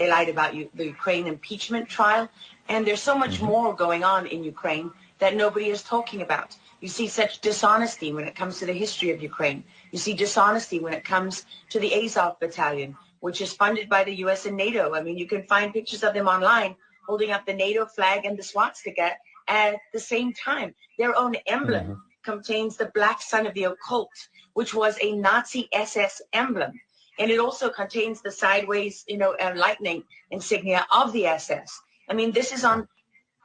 They lied about the Ukraine impeachment trial. And there's so much more going on in Ukraine that nobody is talking about. You see such dishonesty when it comes to the history of Ukraine. You see dishonesty when it comes to the Azov battalion, which is funded by the US and NATO. I mean, you can find pictures of them online holding up the NATO flag and the swastika at the same time. Their own emblem contains the black sun of the occult, which was a Nazi SS emblem. And it also contains the sideways, lightning insignia of the SS. I mean, this is on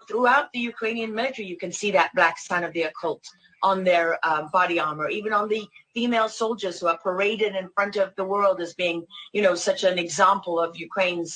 throughout the Ukrainian military. You can see that black sun of the occult on their body armor, even on the female soldiers who are paraded in front of the world as being, such an example of Ukraine's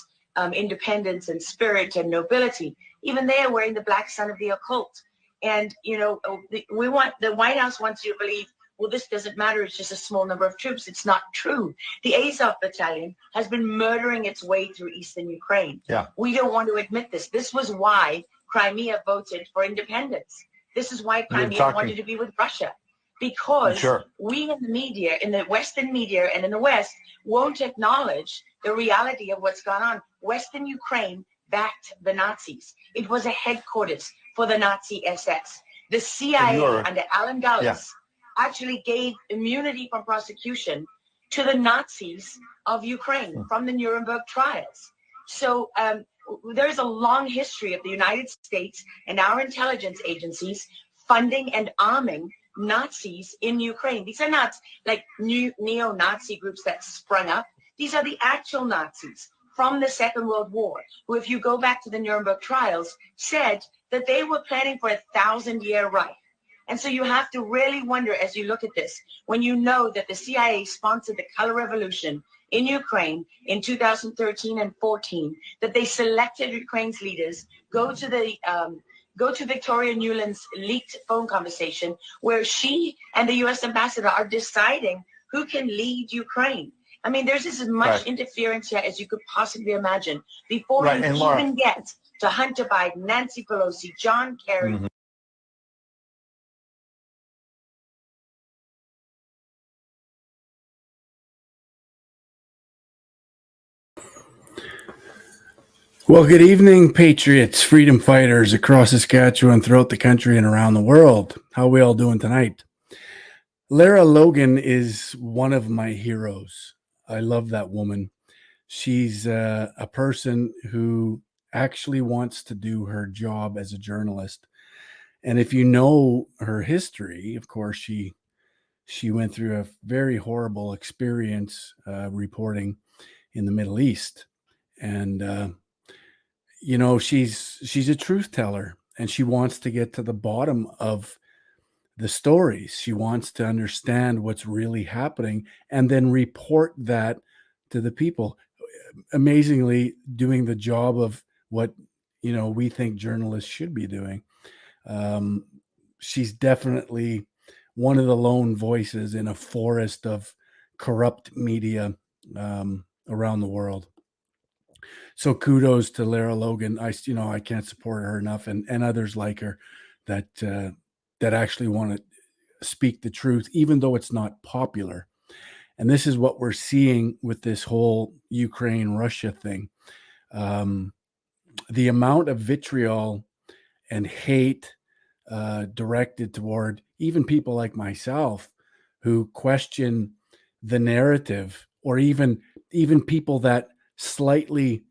independence and spirit and nobility. Even they are wearing the black sun of the occult. And, the White House wants you to believe, well, this doesn't matter. It's just a small number of troops. It's not true. The Azov battalion has been murdering its way through eastern Ukraine. Yeah. We don't want to admit this. This was why Crimea voted for independence. This is why Crimea wanted to be with Russia. Because we in the media, in the Western media and in the West, won't acknowledge the reality of what's gone on. Western Ukraine backed the Nazis. It was a headquarters for the Nazi SS. The CIA under Alan Dulles actually gave immunity from prosecution to the Nazis of Ukraine from the Nuremberg trials. So there's a long history of the United States and our intelligence agencies funding and arming Nazis in Ukraine. These are not like new neo-Nazi groups that sprung up. These are the actual Nazis from the Second World War, who, if you go back to the Nuremberg trials, said that they were planning for 1,000-year Reich. And so you have to really wonder as you look at this, when you know that the CIA sponsored the color revolution in Ukraine in 2013 and 14, that they selected Ukraine's leaders, go to Victoria Nuland's leaked phone conversation where she and the US ambassador are deciding who can lead Ukraine. I mean, there's as much interference here as you could possibly imagine before you even get to Hunter Biden, Nancy Pelosi, John Kerry. Well, good evening, patriots, freedom fighters across Saskatchewan, throughout the country and around the world. How are we all doing tonight? Lara Logan is one of my heroes. I love that woman. She's a person who actually wants to do her job as a journalist. And if you know her history, of course, she went through a very horrible experience reporting in the Middle East. And she's a truth teller, and she wants to get to the bottom of the stories. She wants to understand what's really happening and then report that to the people. Amazingly, doing the job of what we think journalists should be doing. She's definitely one of the lone voices in a forest of corrupt media around the world. So kudos to Lara Logan. I can't support her enough, and others like her that actually want to speak the truth, even though it's not popular. And this is what we're seeing with this whole Ukraine-Russia thing. The amount of vitriol and hate directed toward even people like myself who question the narrative, or even people that slightly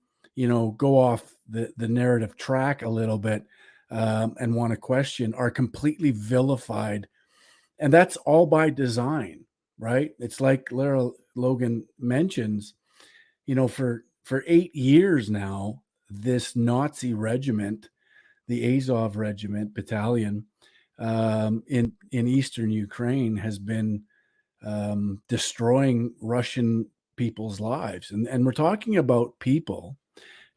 go off the narrative track a little bit and want to question, are completely vilified. And that's all by design, right? It's like Lara Logan mentions, for 8 years now, this Nazi regiment, the Azov regiment battalion in eastern Ukraine, has been destroying Russian people's lives. And we're talking about people.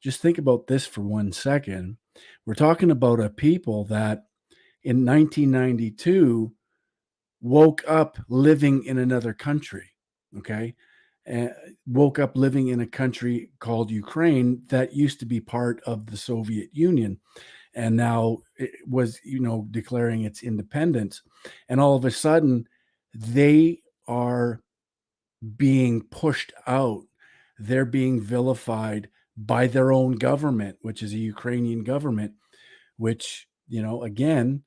Just think about this for 1 second. We're talking about a people that in 1992 woke up living in another country, okay? Woke up living in a country called Ukraine that used to be part of the Soviet Union, and now it was, declaring its independence. And all of a sudden, they are being pushed out. They're being vilified by their own government, which is a Ukrainian government, which, again,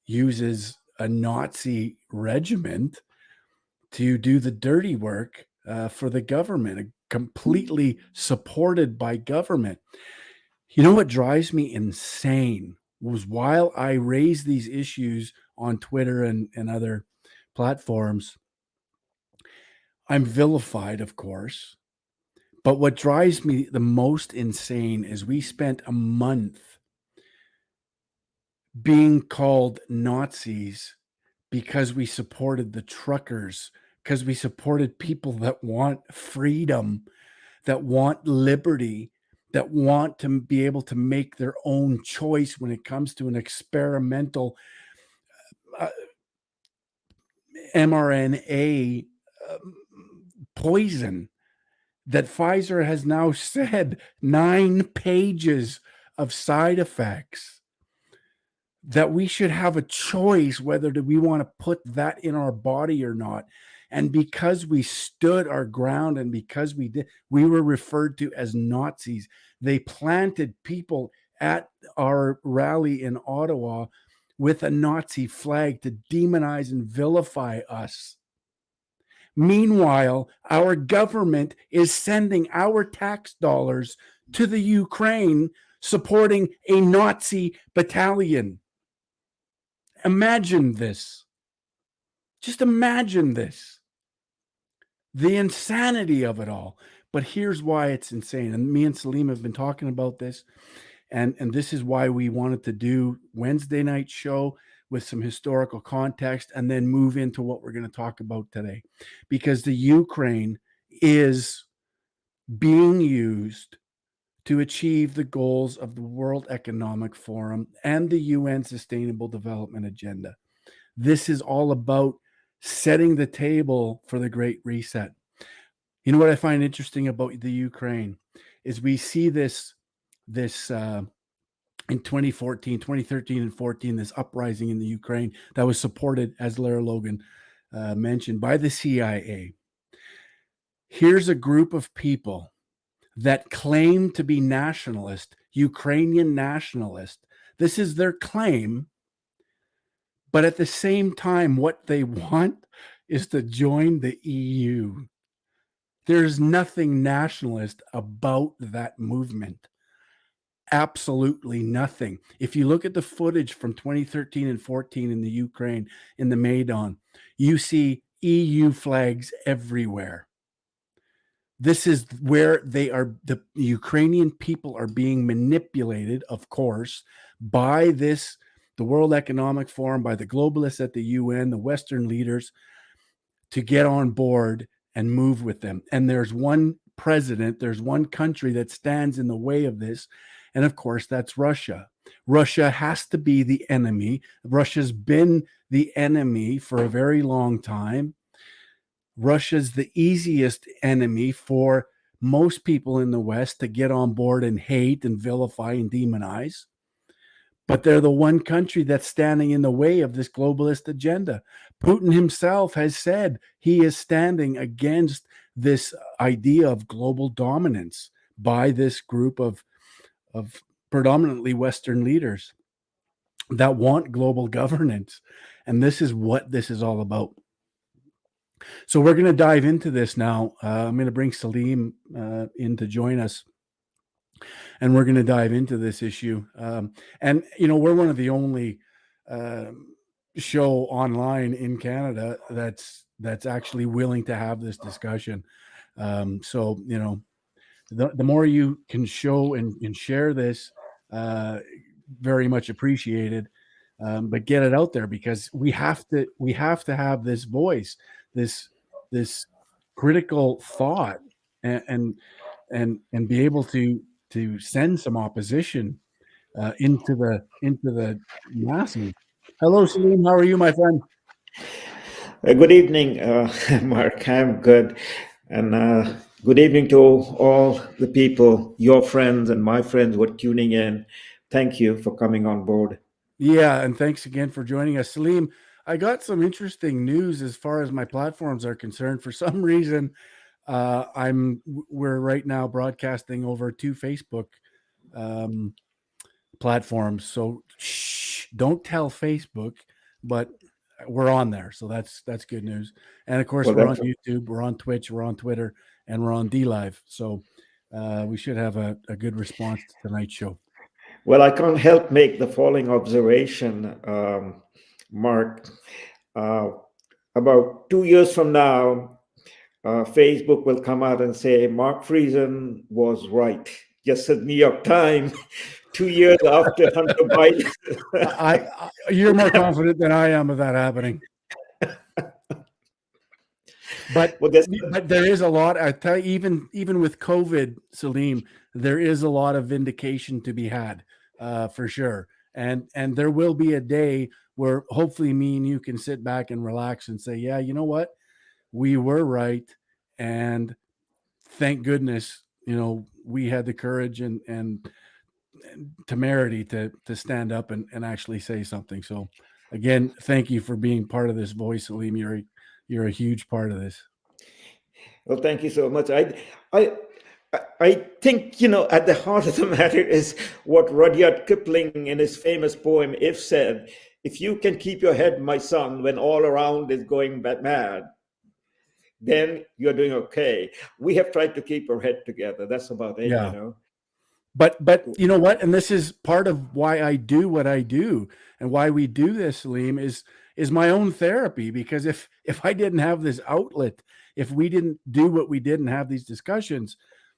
uses a Nazi regiment to do the dirty work for the government, completely supported by government. You know what drives me insane was while I raise these issues on Twitter and other platforms, I'm vilified, of course. But what drives me the most insane is we spent a month being called Nazis because we supported the truckers, because we supported people that want freedom, that want liberty, that want to be able to make their own choice when it comes to an experimental mRNA poison that Pfizer has now said 9 pages of side effects, that we should have a choice whether do we want to put that in our body or not. And because we stood our ground and because we did, we were referred to as Nazis. They planted people at our rally in Ottawa with a Nazi flag to demonize and vilify us. Meanwhile, our government is sending our tax dollars to the Ukraine, supporting a Nazi battalion. Imagine this. Just imagine this. The insanity of it all. But here's why it's insane. And me and Salim have been talking about this. And this is why we wanted to do Wednesday night show with some historical context and then move into what we're going to talk about today. Because the Ukraine is being used to achieve the goals of the World Economic Forum and the UN Sustainable Development Agenda. This is all about setting the table for the Great Reset. You know what I find interesting about the Ukraine is we see this in 2013 and 14, this uprising in the Ukraine that was supported, as Lara Logan mentioned, by the CIA. Here's a group of people that claim to be nationalist, Ukrainian nationalist. This is their claim. But at the same time, what they want is to join the EU. There's nothing nationalist about that movement. Absolutely nothing. If you look at the footage from 2013 and 14 in the Ukraine, in the Maidan, you see EU flags everywhere. This is where the Ukrainian people are being manipulated, of course, by the World Economic Forum, by the globalists at the UN, the Western leaders, to get on board and move with them. And there's one president, there's one country that stands in the way of this. And of course, that's Russia. Russia has to be the enemy. Russia's been the enemy for a very long time. Russia's the easiest enemy for most people in the West to get on board and hate and vilify and demonize. But they're the one country that's standing in the way of this globalist agenda. Putin himself has said he is standing against this idea of global dominance by this group of predominantly Western leaders that want global governance. And this is what this is all about. So we're going to dive into this now. I'm going to bring Salim in to join us. And we're going to dive into this issue. And, we're one of the only show online in Canada that's actually willing to have this discussion. So, the more you can show and share this, very much appreciated. But get it out there, because we have to have this voice, this critical thought, and be able to send some opposition into the masses. Hello, Salim. How are you, my friend? Good evening, Mark. I'm good. And good evening to all the people, your friends and my friends who are tuning in. Thank you for coming on board. Yeah, and thanks again for joining us. Salim, I got some interesting news as far as my platforms are concerned. For some reason, we're right now broadcasting over 2 Facebook platforms. So don't tell Facebook, but we're on there. So that's good news. And of course, we're on YouTube, we're on Twitch, we're on Twitter, and we're on DLive. So we should have a good response to tonight's show. Well, I can't help make the following observation, Mark. About 2 years from now, Facebook will come out and say Mark Friesen was right. Just as New York Times, 2 years after Hunter Biden. You're more confident than I am of that happening. But there is a lot. I tell you, even with COVID, Salim, there is a lot of vindication to be had, for sure. And there will be a day where hopefully me and you can sit back and relax and say, yeah, you know what, we were right, and thank goodness, we had the courage and temerity to stand up and actually say something. So again, thank you for being part of this voice, Salim. You're a huge part of this. Well, thank you so much. I think, at the heart of the matter is what Rudyard Kipling in his famous poem, If, said, if you can keep your head, my son, when all around is going mad, then you're doing okay. We have tried to keep our head together. That's about it, But you know what? And this is part of why I do what I do and why we do this, Salim, is my own therapy. Because if I didn't have this outlet, if we didn't do what we did and have these discussions,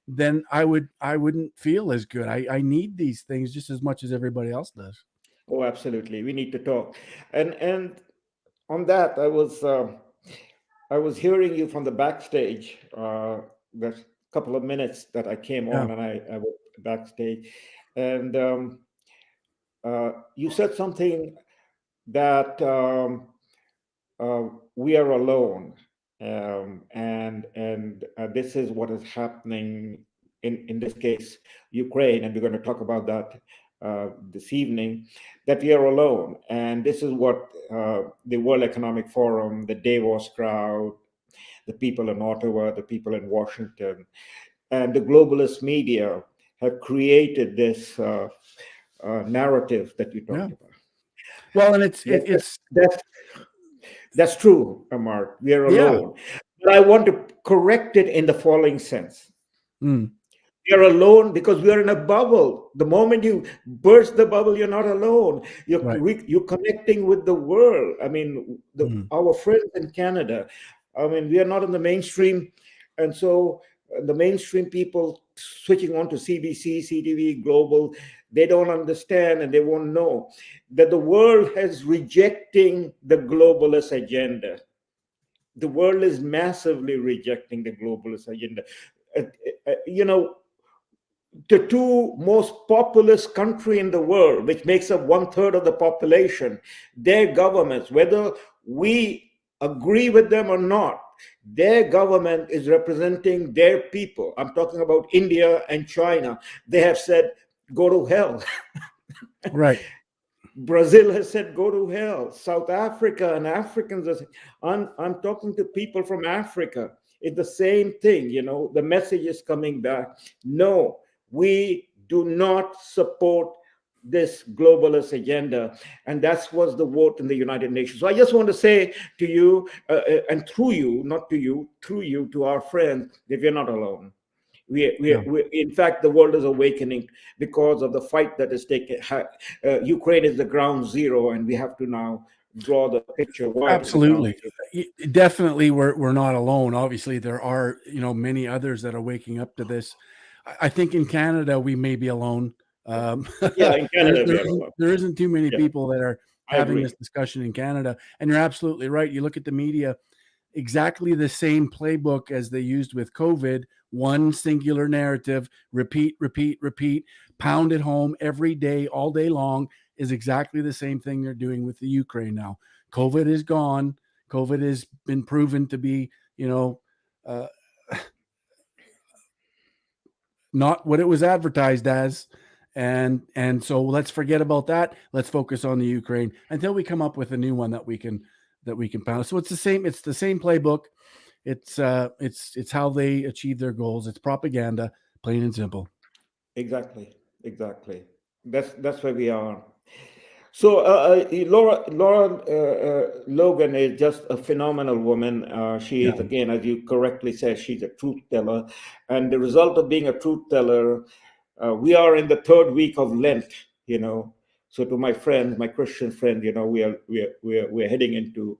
then I wouldn't feel as good. I need these things just as much as everybody else does. Oh, absolutely. We need to talk. And on that, I was hearing you from the backstage. There's a couple of minutes that I came on, and I was backstage, and you said something that we are alone, and this is what is happening in this case, Ukraine, and we're going to talk about that this evening, that we are alone. And this is what the World Economic Forum, the Davos crowd, the people in Ottawa, the people in Washington, and the globalist media have created this narrative that you talked about. Well, and that's true, Mark. We are alone. But I want to correct it in the following sense. We are alone because we are in a bubble. The moment you burst the bubble, you're not alone. You're connecting with the world. I mean, our friends in Canada, I mean, we are not in the mainstream. And so the mainstream people switching on to CBC, CTV, Global, they don't understand and they won't know that the world is rejecting the globalist agenda. The world is massively rejecting the globalist agenda. The two most populous country in the world, which makes up 1/3 of the population, their governments, whether we agree with them or not, their government is representing their people. I'm talking about India and China. They have said, go to hell. Right. Brazil has said, go to hell. South Africa and Africans are saying, I'm talking to people from Africa. It's the same thing, the message is coming back. No, we do not support this globalist agenda. And that was the vote in the United Nations. So I just want to say to you, and through you, not to you, through you, to our friends, that we're not alone. We in fact, the world is awakening because of the fight that is taking. Ukraine is the ground zero, and we have to now draw the picture. Absolutely. Definitely, we're not alone. Obviously, there are many others that are waking up to this. I think in Canada we may be alone. In Canada, there isn't too many people that are having this discussion in Canada. And you're absolutely right. You look at the media, exactly the same playbook as they used with COVID. One singular narrative, repeat, pound it home every day, all day long, is exactly the same thing they're doing with the Ukraine now. COVID is gone. COVID has been proven to be, not what it was advertised as. And so let's forget about that. Let's focus on the Ukraine until we come up with a new one that we can pound. So it's the same playbook. It's how they achieve their goals. It's propaganda, plain and simple. Exactly. That's where we are. So Laura Logan is just a phenomenal woman. She is, again, as you correctly said, she's a truth teller, and the result of being a truth teller, we are in the third week of Lent. So to my friends, my Christian friends, we're heading into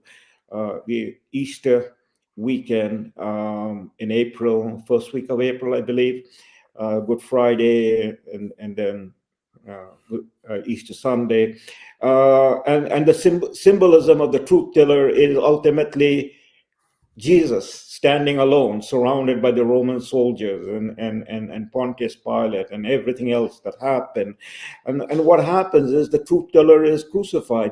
the Easter weekend in April, first week of April, I believe. Good Friday, and then Easter Sunday, and the symbolism of the truth teller is ultimately Jesus standing alone, surrounded by the Roman soldiers and Pontius Pilate and everything else that happened. And what happens is the truth teller is crucified.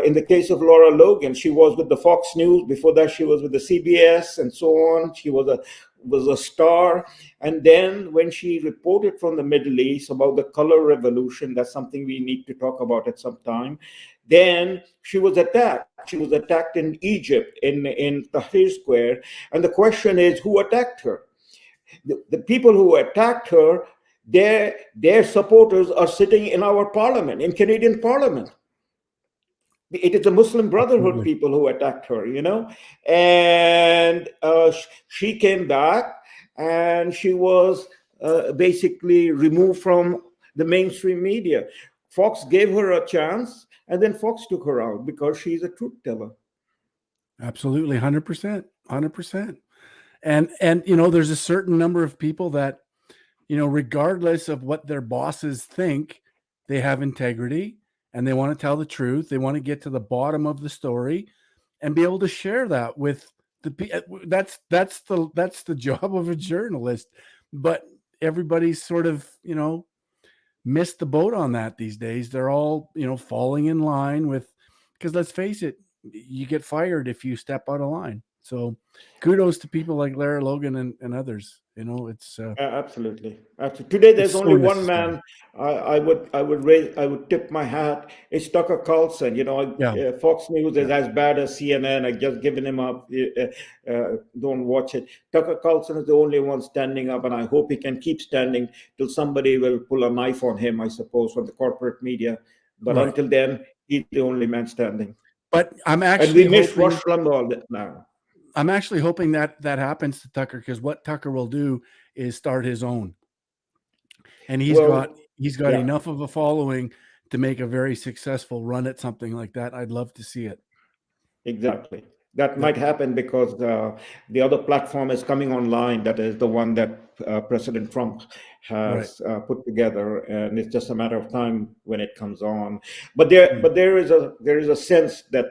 In the case of Laura Logan, she was with the Fox News. Before that, she was with the CBS and so on. She was a star. And then when she reported from the Middle East about the color revolution, that's something we need to talk about at some time. Then she was attacked. She was attacked in Egypt, in Tahrir Square. And the question is, who attacked her? The people who attacked her, their supporters are sitting in our parliament, in Canadian Parliament. It is the Muslim Brotherhood people who attacked her, and she came back, and she was basically removed from the mainstream media. Fox gave her a chance, and then Fox took her out because she's a truth teller. Absolutely, 100%, 100%. And there's a certain number of people that, regardless of what their bosses think, they have integrity and they want to tell the truth. They want to get to the bottom of the story and be able to share that with the people. That's the job of a journalist. But everybody's sort of, missed the boat on that these days. They're all, falling in line with, because let's face it, you get fired if you step out of line. So kudos to people like Lara Logan and others. It's absolutely. Today there's only one man I would tip my hat. It's Tucker Carlson. Fox News is as bad as CNN. I just given him up. Don't watch it. Tucker Carlson is the only one standing up, and I hope he can keep standing till somebody will pull a knife on him, I suppose, from the corporate media. But until then, he's the only man standing. But I'm actually, and we miss Rush Limbaugh now. I'm actually hoping that happens to Tucker, because what Tucker will do is start his own, and he's got enough of a following to make a very successful run at something like that. I'd love to see it. Exactly. That might happen because the other platform is coming online. That is the one that President Trump has put together, and it's just a matter of time when it comes on. But there is a sense that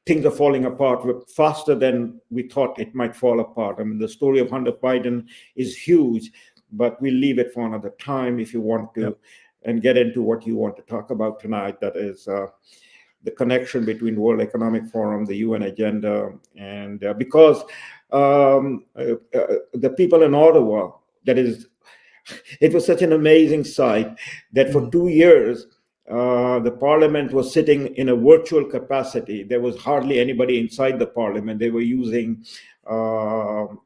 things are falling apart faster than we thought it might fall apart. I mean, the story of Hunter Biden is huge, but we'll leave it for another time if you want to, and get into what you want to talk about tonight. That is the connection between World Economic Forum, the UN agenda, and because the people in Ottawa, it was such an amazing sight that for 2 years, the parliament was sitting in a virtual capacity. There was hardly anybody inside the parliament. They were using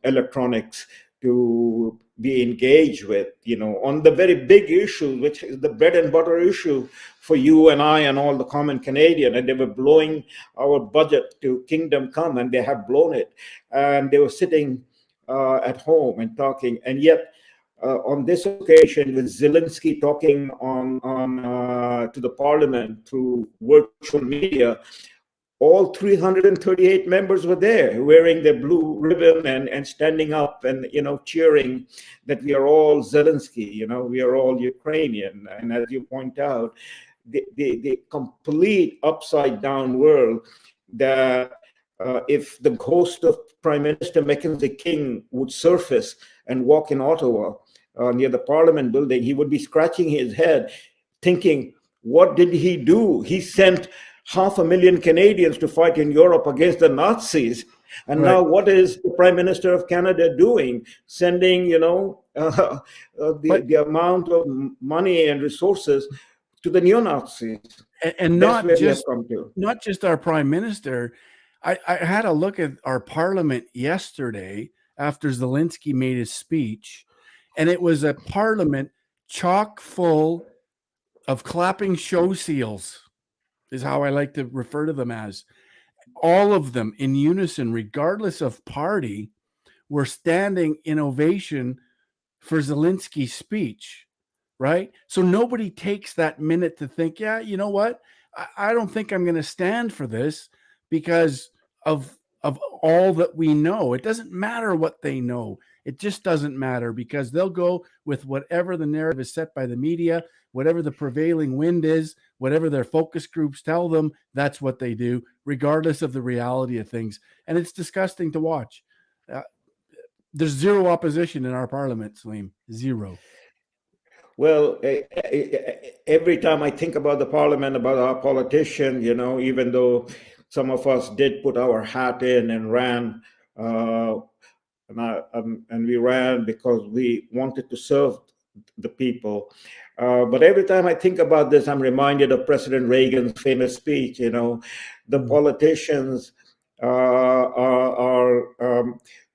electronics to be engaged with, on the very big issue, which is the bread and butter issue for you and I and all the common Canadian. And they were blowing our budget to kingdom come, and they have blown it. And they were sitting at home and talking. And yet, on this occasion, with Zelensky talking to the parliament through virtual media, all 338 members were there wearing their blue ribbon and standing up and cheering that we are all Zelensky, we are all Ukrainian. And as you point out, the complete upside down world that if the ghost of Prime Minister Mackenzie King would surface and walk in Ottawa near the Parliament building, he would be scratching his head thinking, what did he do? He sent 500,000 Canadians to fight in Europe against the Nazis. And now what is the Prime Minister of Canada doing? Sending, the amount of money and resources to the neo-Nazis. And not just our Prime Minister. I had a look at our parliament yesterday after Zelensky made his speech, and it was a parliament chock full of clapping show seals, is how I like to refer to them as. All of them in unison, regardless of party, were standing in ovation for Zelensky's speech, right? So nobody takes that minute to think, yeah, you know what? I don't think I'm going to stand for this because of all that we know. It doesn't matter what they know. It just doesn't matter because they'll go with whatever the narrative is set by the media, whatever the prevailing wind is, whatever their focus groups tell them, that's what they do, regardless of the reality of things. And it's disgusting to watch. There's zero opposition in our parliament, Salim. Zero. Well, every time I think about the parliament, about our politician, even though some of us did put our hat in and ran, and we ran because we wanted to serve the people. But every time I think about this, I'm reminded of President Reagan's famous speech. The politicians are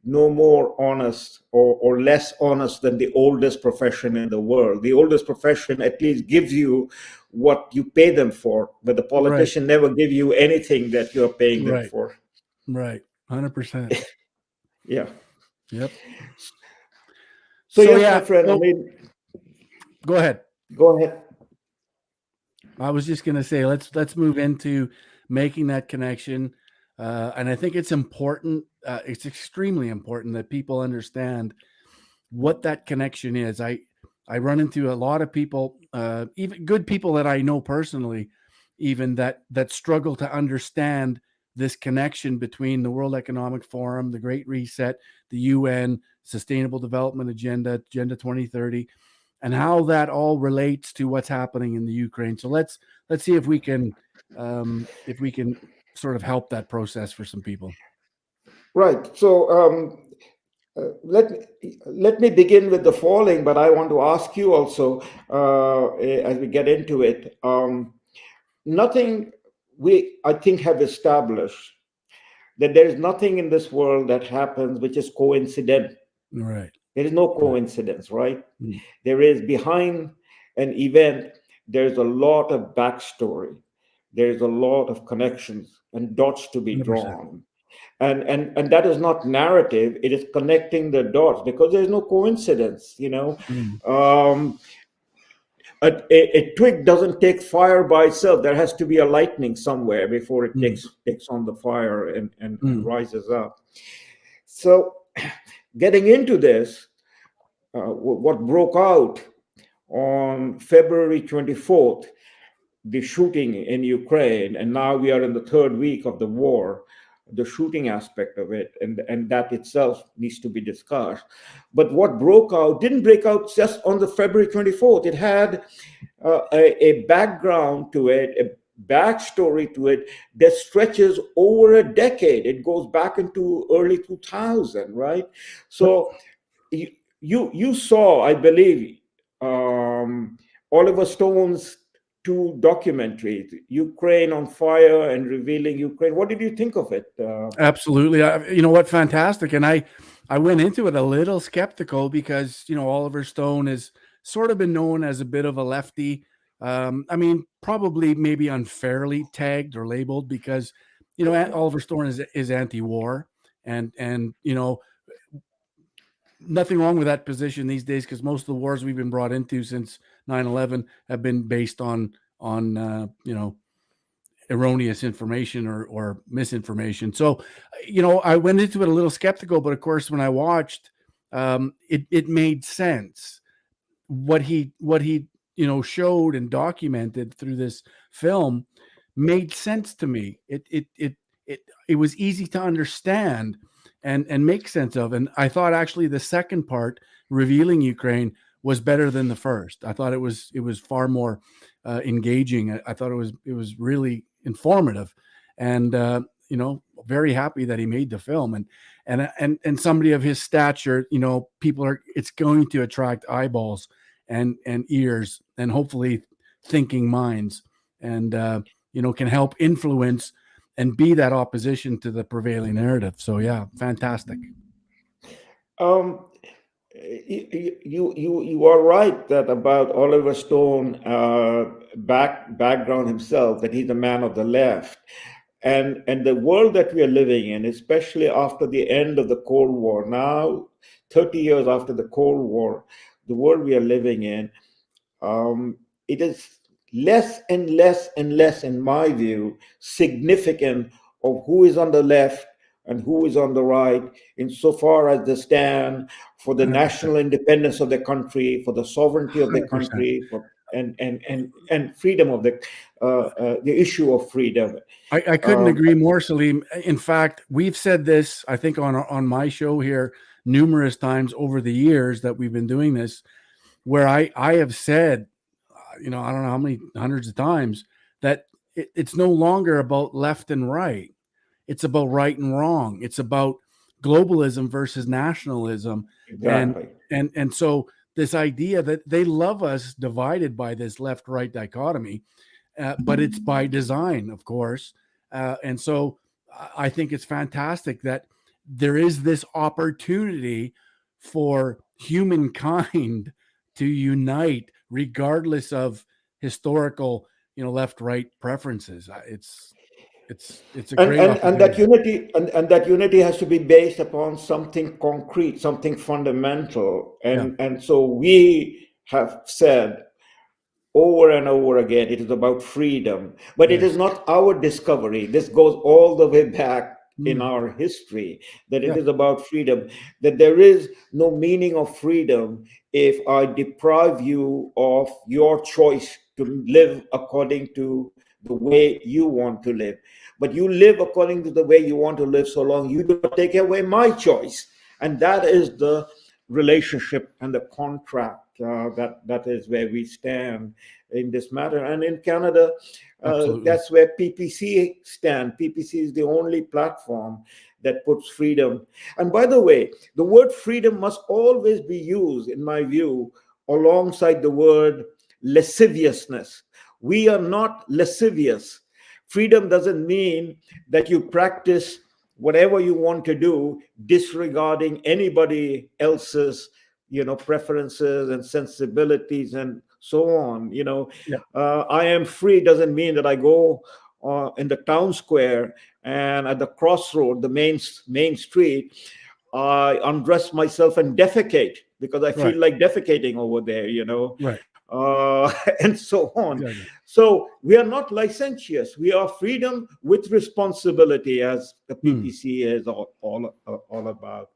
no more honest or less honest than the oldest profession in the world. The oldest profession at least gives you what you pay them for, but the politician never give you anything that you're paying them for. Right. 100%. Yeah. Yep. So yes, my friend, go ahead. Go ahead. I was just going to say, let's move into making that connection. And I think it's important. It's extremely important that people understand what that connection is. I run into a lot of people, even good people that I know personally, even that struggle to understand this connection between the World Economic Forum, the Great Reset, the UN, Sustainable Development Agenda, Agenda 2030, and how that all relates to what's happening in the Ukraine. So let's see if we can sort of help that process for some people. Right. So let me begin with the following, but I want to ask you also as we get into it. Nothing I think have established that there is nothing in this world that happens which is coincidental. Right. There is no coincidence, right? There is behind an event, there's a lot of backstory. There's a lot of connections and dots to be 100%. Drawn. And that is not narrative, it is connecting the dots because there's no coincidence, A twig doesn't take fire by itself. There has to be a lightning somewhere before it takes on the fire and rises up. So getting into this, what broke out on February 24th, the shooting in Ukraine, and now we are in the third week of the war, the shooting aspect of it, and that itself needs to be discussed. But what broke out didn't break out just on the February 24th. It had a background to it, a backstory to it that stretches over a decade. It goes back into early 2000, right? So you saw, I believe, Oliver Stone's 2 documentaries, Ukraine on Fire and Revealing Ukraine. What did you think of it? Absolutely. You know what? Fantastic. And I went into it a little skeptical because, Oliver Stone has sort of been known as a bit of a lefty. I mean, probably maybe unfairly tagged or labeled because, Oliver Stone is anti-war and nothing wrong with that position these days because most of the wars we've been brought into since 9/11 have been based on erroneous information or misinformation. So, I went into it a little skeptical, but of course, when I watched, it made sense. What he showed and documented through this film made sense to me. It was easy to understand and make sense of. And I thought actually the second part, Revealing Ukraine, was better than the first. I thought it was far more engaging. I thought it was really informative, and very happy that he made the film. And somebody of his stature, it's going to attract eyeballs and ears and hopefully thinking minds, and can help influence and be that opposition to the prevailing narrative. So yeah, fantastic. Um, you are right that about Oliver Stone background himself, that he's a man of the left, and the world that we are living in, especially after the end of the Cold War, now 30 years after the Cold War, the world we are living in, it is less and less and less, in my view, significant of who is on the left and who is on the right, insofar as they stand for the 100%. national independence of the country, for the sovereignty of the 100%. country, and freedom of the issue of freedom. I couldn't agree more, Salim. In fact, we've said this, I think, on my show here numerous times over the years that we've been doing this, where I have said, I don't know how many hundreds of times, that it's no longer about left and right. It's about right and wrong. It's about globalism versus nationalism. Exactly. And so this idea that they love us divided by this left-right dichotomy, but it's by design, of course. And so I think it's fantastic that there is this opportunity for humankind to unite regardless of historical, left-right preferences. It's a great opportunity. And that unity has to be based upon something concrete, something fundamental. And so we have said over and over again, it is about freedom, but it is not our discovery. This goes all the way back in our history, that it is about freedom, that there is no meaning of freedom if I deprive you of your choice to live according to the way you want to live. But you live according to the way you want to live so long you do not take away my choice. And that is the relationship and the contract that is where we stand in this matter. And in Canada, that's where PPC stand. PPC is the only platform that puts freedom. And by the way, the word freedom must always be used, in my view, alongside the word lasciviousness. We are not lascivious. Freedom doesn't mean that you practice whatever you want to do, disregarding anybody else's, preferences and sensibilities and so on. I am free doesn't mean that I go in the town square and at the crossroad, the main street, I undress myself and defecate because I feel like defecating over there. And so on. Exactly. So we are not licentious. We are freedom with responsibility, as the PPC is all about.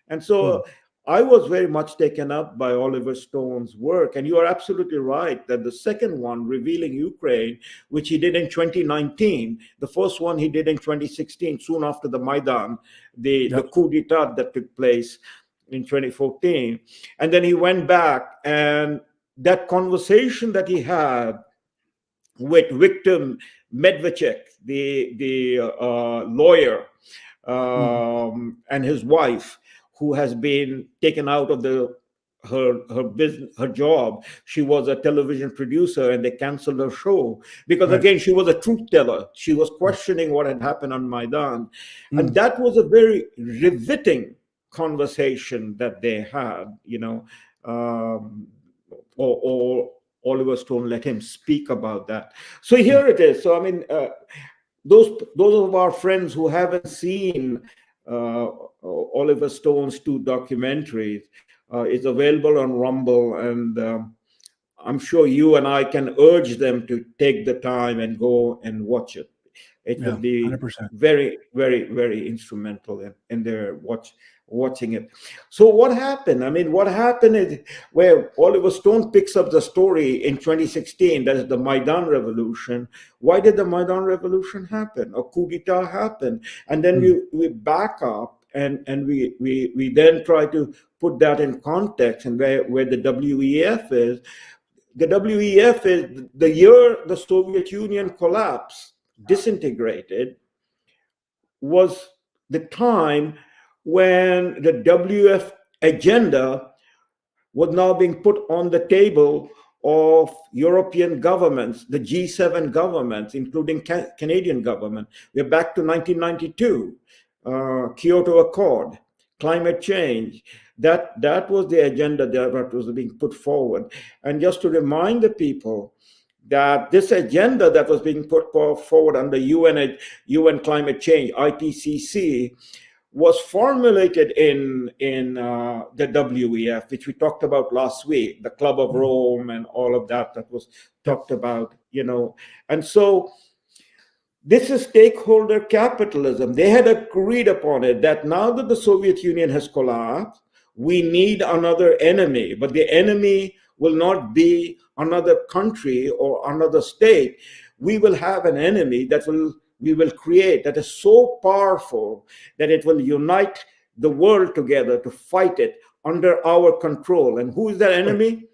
And so I was very much taken up by Oliver Stone's work. And you are absolutely right that the second one, Revealing Ukraine, which he did in 2019, the first one he did in 2016, soon after the Maidan, the coup d'etat that took place in 2014. And then he went back, and that conversation that he had with Viktor Medvedchuk, the lawyer, and his wife, who has been taken out of her business, her job. She was a television producer, and they canceled her show because, again, she was a truth teller. She was questioning what had happened on Maidan, and that was a very riveting conversation that they had. Or Oliver Stone let him speak about that. So here it is. So I mean, those of our friends who haven't seen Oliver Stone's two documentaries, it's available on Rumble, and I'm sure you and I can urge them to take the time and go and watch it. It will be 100%. Very, very, very instrumental in their watching it. So what happened? I mean, what happened is where Oliver Stone picks up the story in 2016, that is the Maidan Revolution. Why did the Maidan Revolution happen? A coup d'etat happened. And then we back up and we then try to put that in context and where the WEF is. The WEF is the year the Soviet Union collapsed, disintegrated, was the time when the WEF agenda was now being put on the table of European governments, the G7 governments, including Canadian government. We're back to 1992, Kyoto Accord, climate change. That was the agenda that was being put forward. And just to remind the people that this agenda that was being put forward under UN climate change, IPCC, was formulated in the WEF, which we talked about last week, the Club of Rome and all of that was talked about, And so this is stakeholder capitalism. They had agreed upon it that now that the Soviet Union has collapsed, we need another enemy, but the enemy will not be another country or another state. We will have an enemy that we will create that is so powerful that it will unite the world together to fight it under our control. And who is that enemy?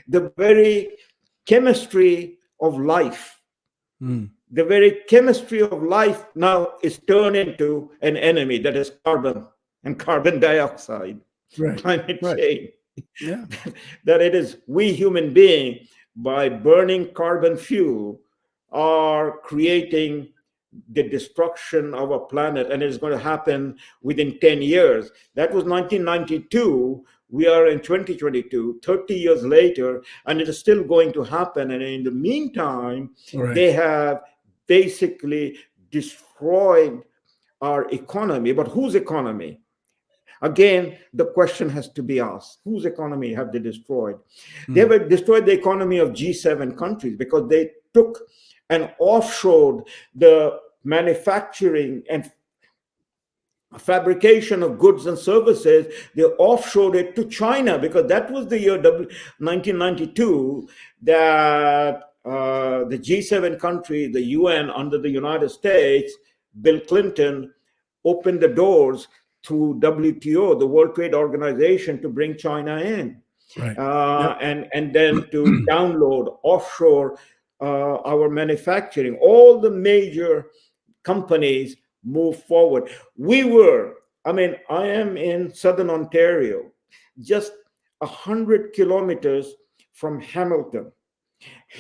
The very chemistry of life. The very chemistry of life now is turned into an enemy, that is carbon and carbon dioxide, climate change. Yeah. That it is we human beings, by burning carbon fuel, are creating the destruction of our planet, and it's going to happen within 10 years. That was 1992. We are in 2022, 30 years later, and it is still going to happen. And in the meantime, they have basically destroyed our economy. But whose economy? Again, the question has to be asked. Whose economy have they destroyed? They have destroyed the economy of G7 countries because they took and offshored the manufacturing and fabrication of goods and services. They offshored it to China because that was the year 1992 that the G7 countries, the UN under the United States, Bill Clinton opened the doors to WTO, the World Trade Organization, to bring China in. And then to download offshore our manufacturing. All the major companies move forward. I am in Southern Ontario, just 100 kilometers from Hamilton.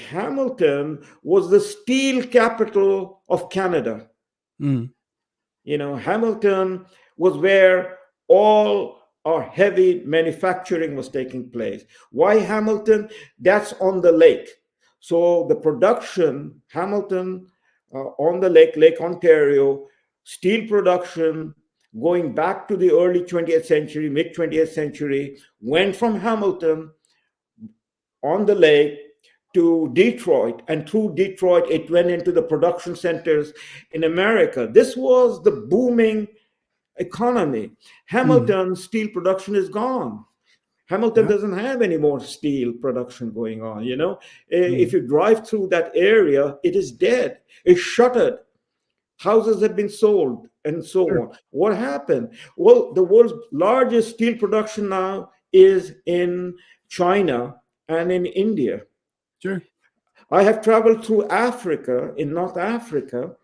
Hamilton was the steel capital of Canada. Hamilton was where all our heavy manufacturing was taking place. Why Hamilton? That's on the lake. So the production, Hamilton, on the Lake Ontario, steel production going back to the early 20th century, mid 20th century, went from Hamilton on the lake to Detroit, and through Detroit, it went into the production centers in America. This was the booming economy. Hamilton steel production is gone. Hamilton doesn't have any more steel production going on, If you drive through that area, it is dead. It's shuttered. Houses have been sold and so on. What happened? Well, the world's largest steel production now is in China and in India. I have traveled through Africa, in North Africa,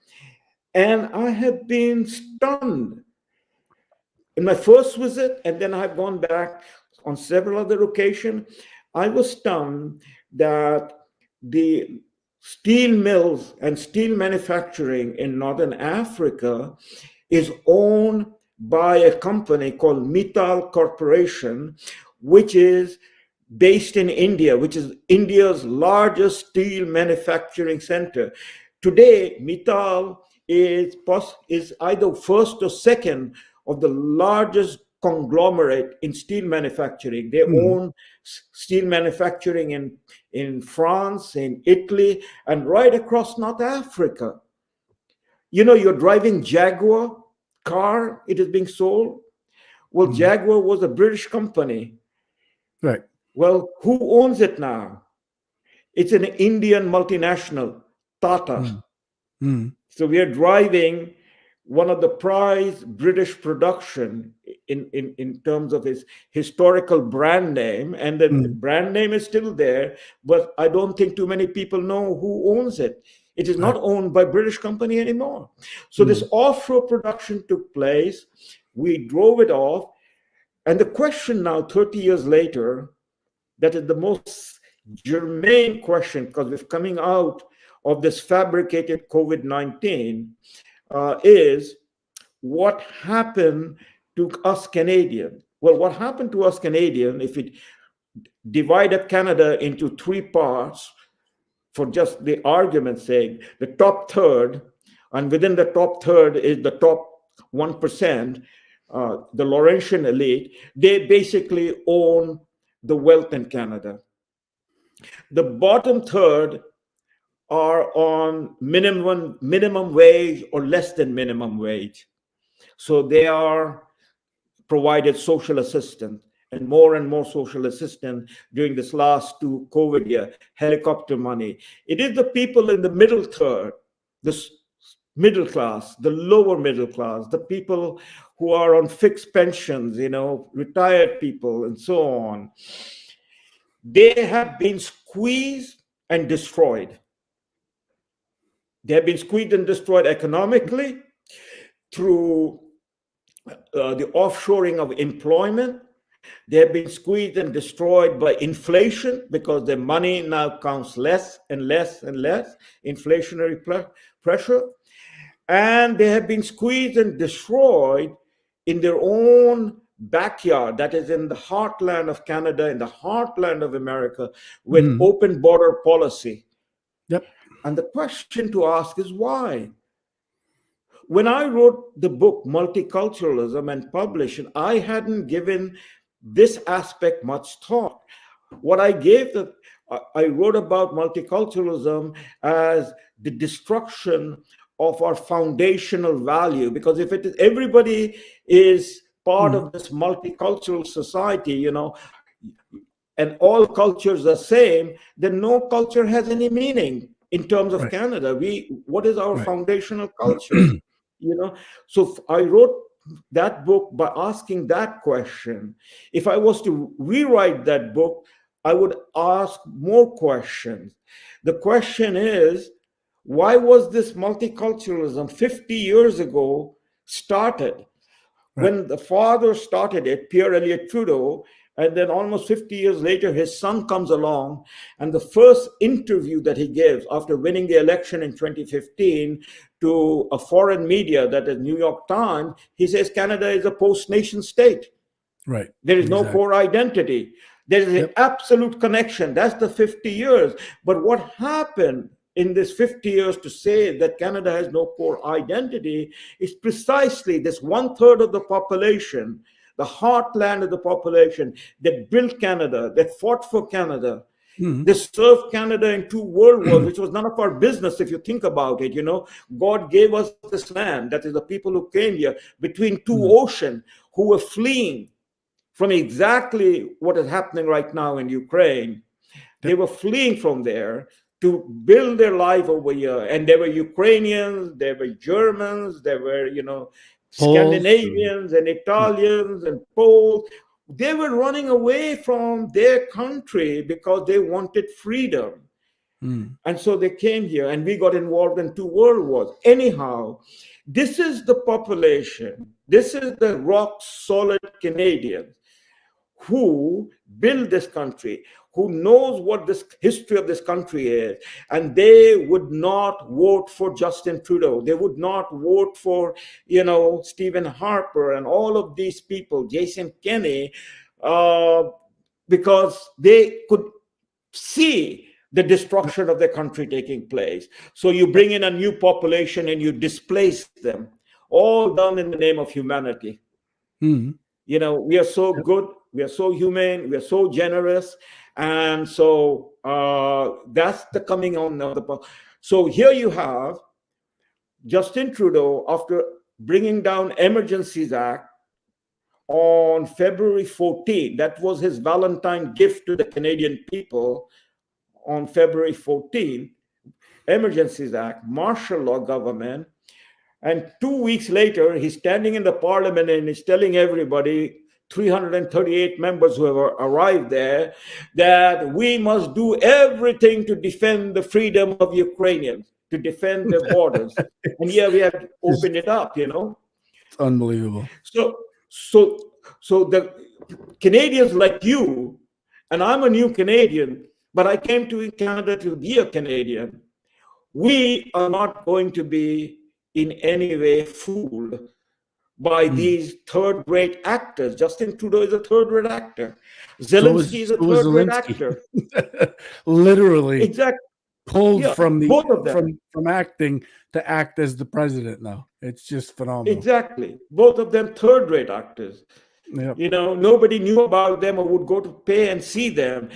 and I have been stunned. In my first visit, and then I've gone back on several other occasions, I was stunned that the steel mills and steel manufacturing in Northern Africa is owned by a company called Mittal Corporation, which is based in India, which is India's largest steel manufacturing center. Today, Mittal is either first or second of the largest conglomerate in steel manufacturing. They own steel manufacturing in France, in Italy, and right across North Africa. You're driving Jaguar car, it is being sold. Well, Jaguar was a British company. Well, who owns it now? It's an Indian multinational, Tata. So we are driving one of the prized British production in terms of its historical brand name, and the brand name is still there, but I don't think too many people know who owns it. It is not owned by British company anymore. So this offshore production took place. We drove it off. And the question now, 30 years later, that is the most germane question, because we're coming out of this fabricated COVID-19, is what happened to us Canadians? Well, what happened to us Canadians, if it divided Canada into three parts, for just the argument's sake, the top third, and within the top third is the top 1%, the Laurentian elite, they basically own the wealth in Canada. The bottom third are on minimum wage or less than minimum wage. So they are provided social assistance and more social assistance during this last two COVID year, helicopter money. It is the people in the middle third, this middle class, the lower middle class, the people who are on fixed pensions, retired people and so on. They have been squeezed and destroyed. They have been squeezed and destroyed economically through the offshoring of employment. They have been squeezed and destroyed by inflation because their money now counts less and less and less, inflationary pressure. And they have been squeezed and destroyed in their own backyard, that is in the heartland of Canada, in the heartland of America, with open border policy. Yep. And the question to ask is why? When I wrote the book Multiculturalism and published it, I hadn't given this aspect much thought. What I wrote about multiculturalism as the destruction of our foundational value, because if it is, everybody is part of this multicultural society, and all cultures are same, then no culture has any meaning in terms of Canada. What is our foundational culture? So I wrote that book by asking that question. If I was to rewrite that book, I would ask more questions. The question is, why was this multiculturalism 50 years ago started? When the father started it, Pierre Elliott Trudeau, and then almost 50 years later, his son comes along, and the first interview that he gives after winning the election in 2015 to a foreign media, that is New York Times, he says Canada is a post-nation state. Right. There is no core identity. There is an absolute connection. That's the 50 years. But what happened in this 50 years to say that Canada has no core identity is precisely this 1/3 of the population, the heartland of the population that built Canada, that fought for Canada. They served Canada in 2 world wars, which was none of our business if you think about it. God gave us this land, that is the people who came here between 2 oceans, who were fleeing from exactly what is happening right now in Ukraine. They were fleeing from there to build their life over here. And there were Ukrainians, there were Germans, there were, Scandinavians and Italians and Poles. They were running away from their country because they wanted freedom. And so they came here, and we got involved in 2 world wars. Anyhow, this is the population. This is the rock solid Canadians who build this country, who knows what this history of this country is, and they would not vote for Justin Trudeau. They would not vote for, Stephen Harper and all of these people, Jason Kenney, because they could see the destruction of their country taking place. So you bring in a new population and you displace them, all done in the name of humanity. We are so good, we are so humane, we are so generous. And so that's the coming on of the. So here you have Justin Trudeau, after bringing down Emergencies Act on February 14. That was his Valentine gift to the Canadian people on February 14. Emergencies Act, martial law government. And 2 weeks later, he's standing in the parliament and he's telling everybody, 338 members who have arrived there, that we must do everything to defend the freedom of Ukrainians, to defend their borders. And here we have to open it up, It's unbelievable. So the Canadians like you, and I'm a new Canadian, but I came to Canada to be a Canadian. We are not going to be in any way fooled by these third-rate actors. Justin Trudeau is a third-rate actor. Zelensky is a third-rate actor. Literally. Exactly. Pulled Yeah, from the both of them. from acting to act as the president now. It's just phenomenal. Exactly. Both of them third-rate actors. Yep. You know, nobody knew about them or would go to pay and see them.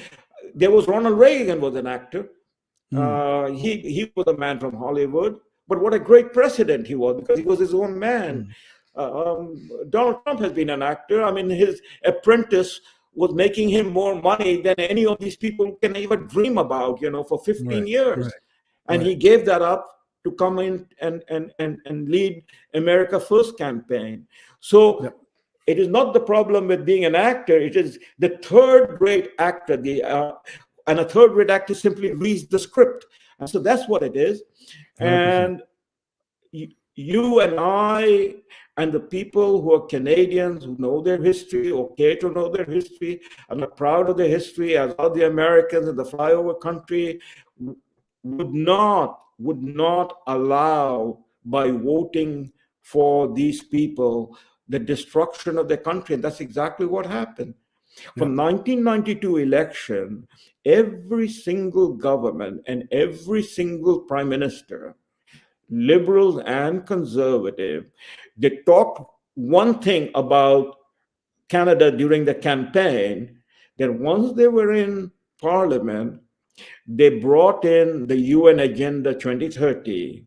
There was Ronald Reagan was an actor. He was a man from Hollywood, but what a great president he was, because he was his own man. Donald Trump has been an actor. I mean, his apprentice was making him more money than any of these people can even dream about, you know, for 15 years. And he gave that up to come in and lead America First campaign. So it is not the problem with being an actor. It is the third-rate actor. And a third-rate actor simply reads the script. And so that's what it is. 100%. And you and I and the people who are Canadians, who know their history or care to know their history and are proud of their history, as are the Americans in the flyover country, would not allow, by voting for these people, the destruction of their country. And that's exactly what happened. From 1992 election, every single government and every single prime minister, liberals and conservative, they talked one thing about Canada during the campaign, that once they were in Parliament, they brought in the UN Agenda 2030.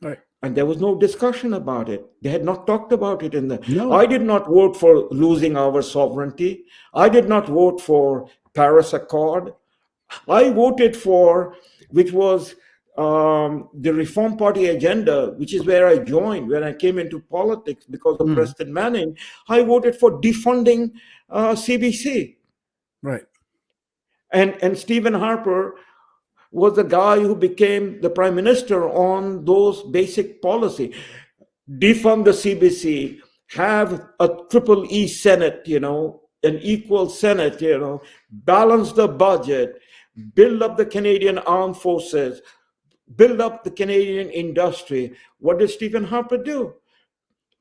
Right. And there was no discussion about it. They had not talked about it in the... No. I did not vote for losing our sovereignty. I did not vote for Paris Accord. I voted for, which was the Reform Party agenda, which is where I joined when I came into politics because of Preston Manning. I voted for defunding CBC. Right. And Stephen Harper was the guy who became the prime minister on those basic policy. Defund the CBC, have a triple E Senate, you know, an equal Senate, you know, balance the budget, build up the Canadian armed forces, build up the Canadian industry. What did Stephen Harper do?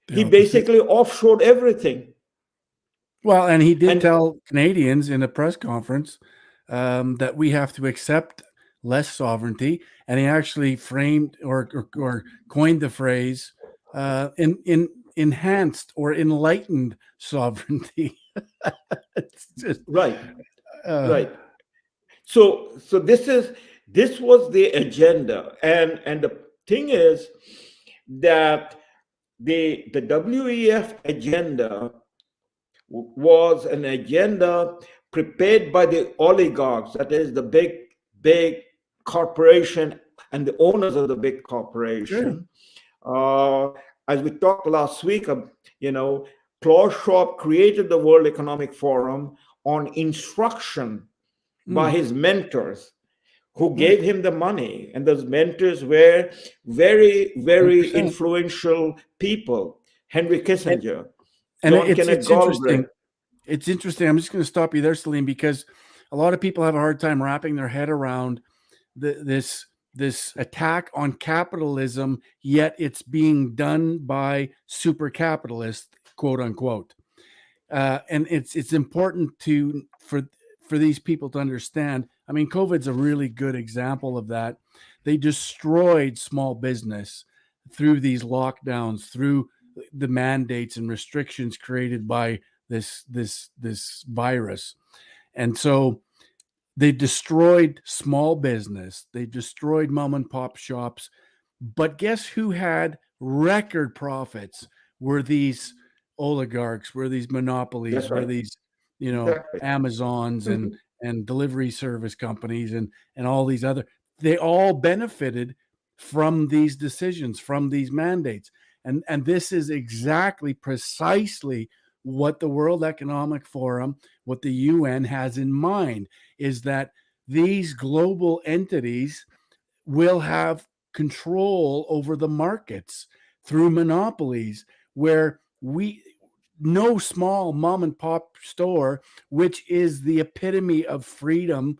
He basically offshored everything. Well, and he did tell Canadians in a press conference that we have to accept less sovereignty, and he actually framed or coined the phrase in enhanced or enlightened sovereignty. It's just right. So this was the agenda, and the thing is that the WEF agenda was an agenda prepared by the oligarchs, that is the big corporation and the owners of the big corporation. As we talked last week, you know, Klaus Schwab created the World Economic Forum on instruction by his mentors, who gave him the money. And those mentors were very, very 100%. Influential people. Henry Kissinger, John Kenneth Galbraith. It's interesting. I'm just going to stop you there, Salim, because a lot of people have a hard time wrapping their head around this attack on capitalism, yet it's being done by super capitalists, quote unquote. And it's important for these people to understand. I mean, COVID's a really good example of that. They destroyed small business through these lockdowns, through the mandates and restrictions created by this virus. And so they destroyed small business. They destroyed mom and pop shops. But guess who had record profits? Were these oligarchs, were these monopolies, were these, you know, Amazons and delivery service companies and all these other, they all benefited from these decisions, from these mandates. And this is exactly precisely what the World Economic Forum, what the UN has in mind, is that these global entities will have control over the markets through monopolies, where no small mom and pop store, which is the epitome of freedom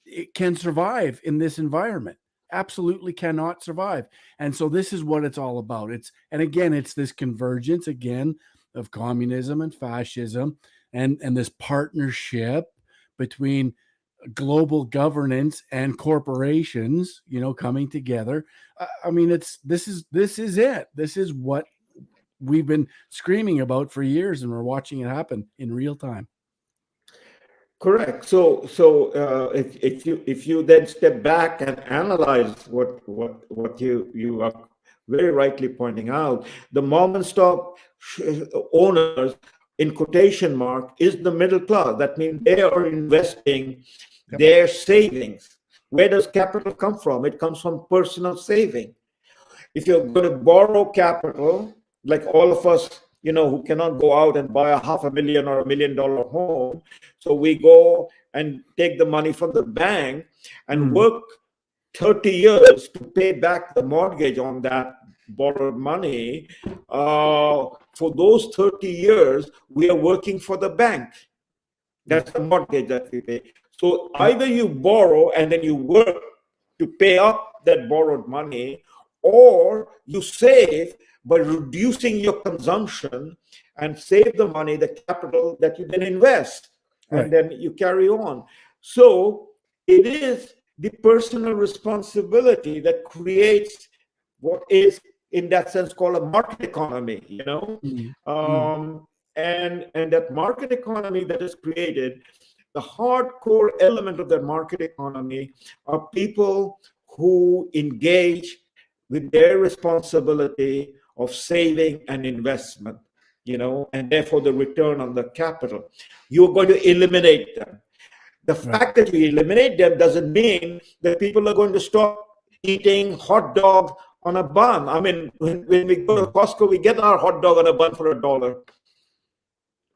it can survive in this environment. Absolutely cannot survive. And so this is what it's all about. And again, it's this convergence again of communism and fascism, and this partnership between global governance and corporations, coming together. I mean, this is it. This is what we've been screaming about for years, and we're watching it happen in real time. Correct. So if you then step back and analyze what you are very rightly pointing out, the mom and stop owners, in quotation mark, is the middle class. That means they are investing their savings. Where does capital come from? It comes from personal saving. If you're going to borrow capital, like all of us, who cannot go out and buy a $500,000 or $1 million home, so we go and take the money from the bank and work 30 years to pay back the mortgage on that borrowed money. For those 30 years, we are working for the bank. That's the mortgage that we pay. So either you borrow and then you work to pay up that borrowed money, or you save by reducing your consumption and save the money, the capital that you then invest, and then you carry on. So it is the personal responsibility that creates what is, in that sense, called a market economy, and that market economy that is created, the hardcore element of that market economy are people who engage with their responsibility of saving and investment, and therefore the return on the capital. You're going to eliminate them. The fact that you eliminate them doesn't mean that people are going to stop eating hot dog on a bun. I mean, when we go to Costco, we get our hot dog on a bun for $1.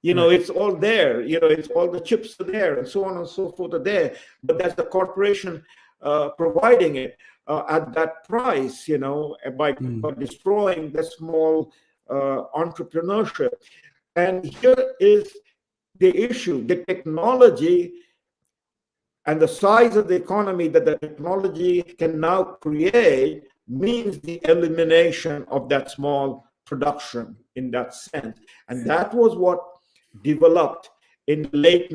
It's all there. It's all the chips are there, and so on and so forth are there. But that's the corporation providing it at that price, by destroying the small entrepreneurship. And here is the issue: the technology and the size of the economy that the technology can now create means the elimination of that small production in that sense. And that was what developed in the late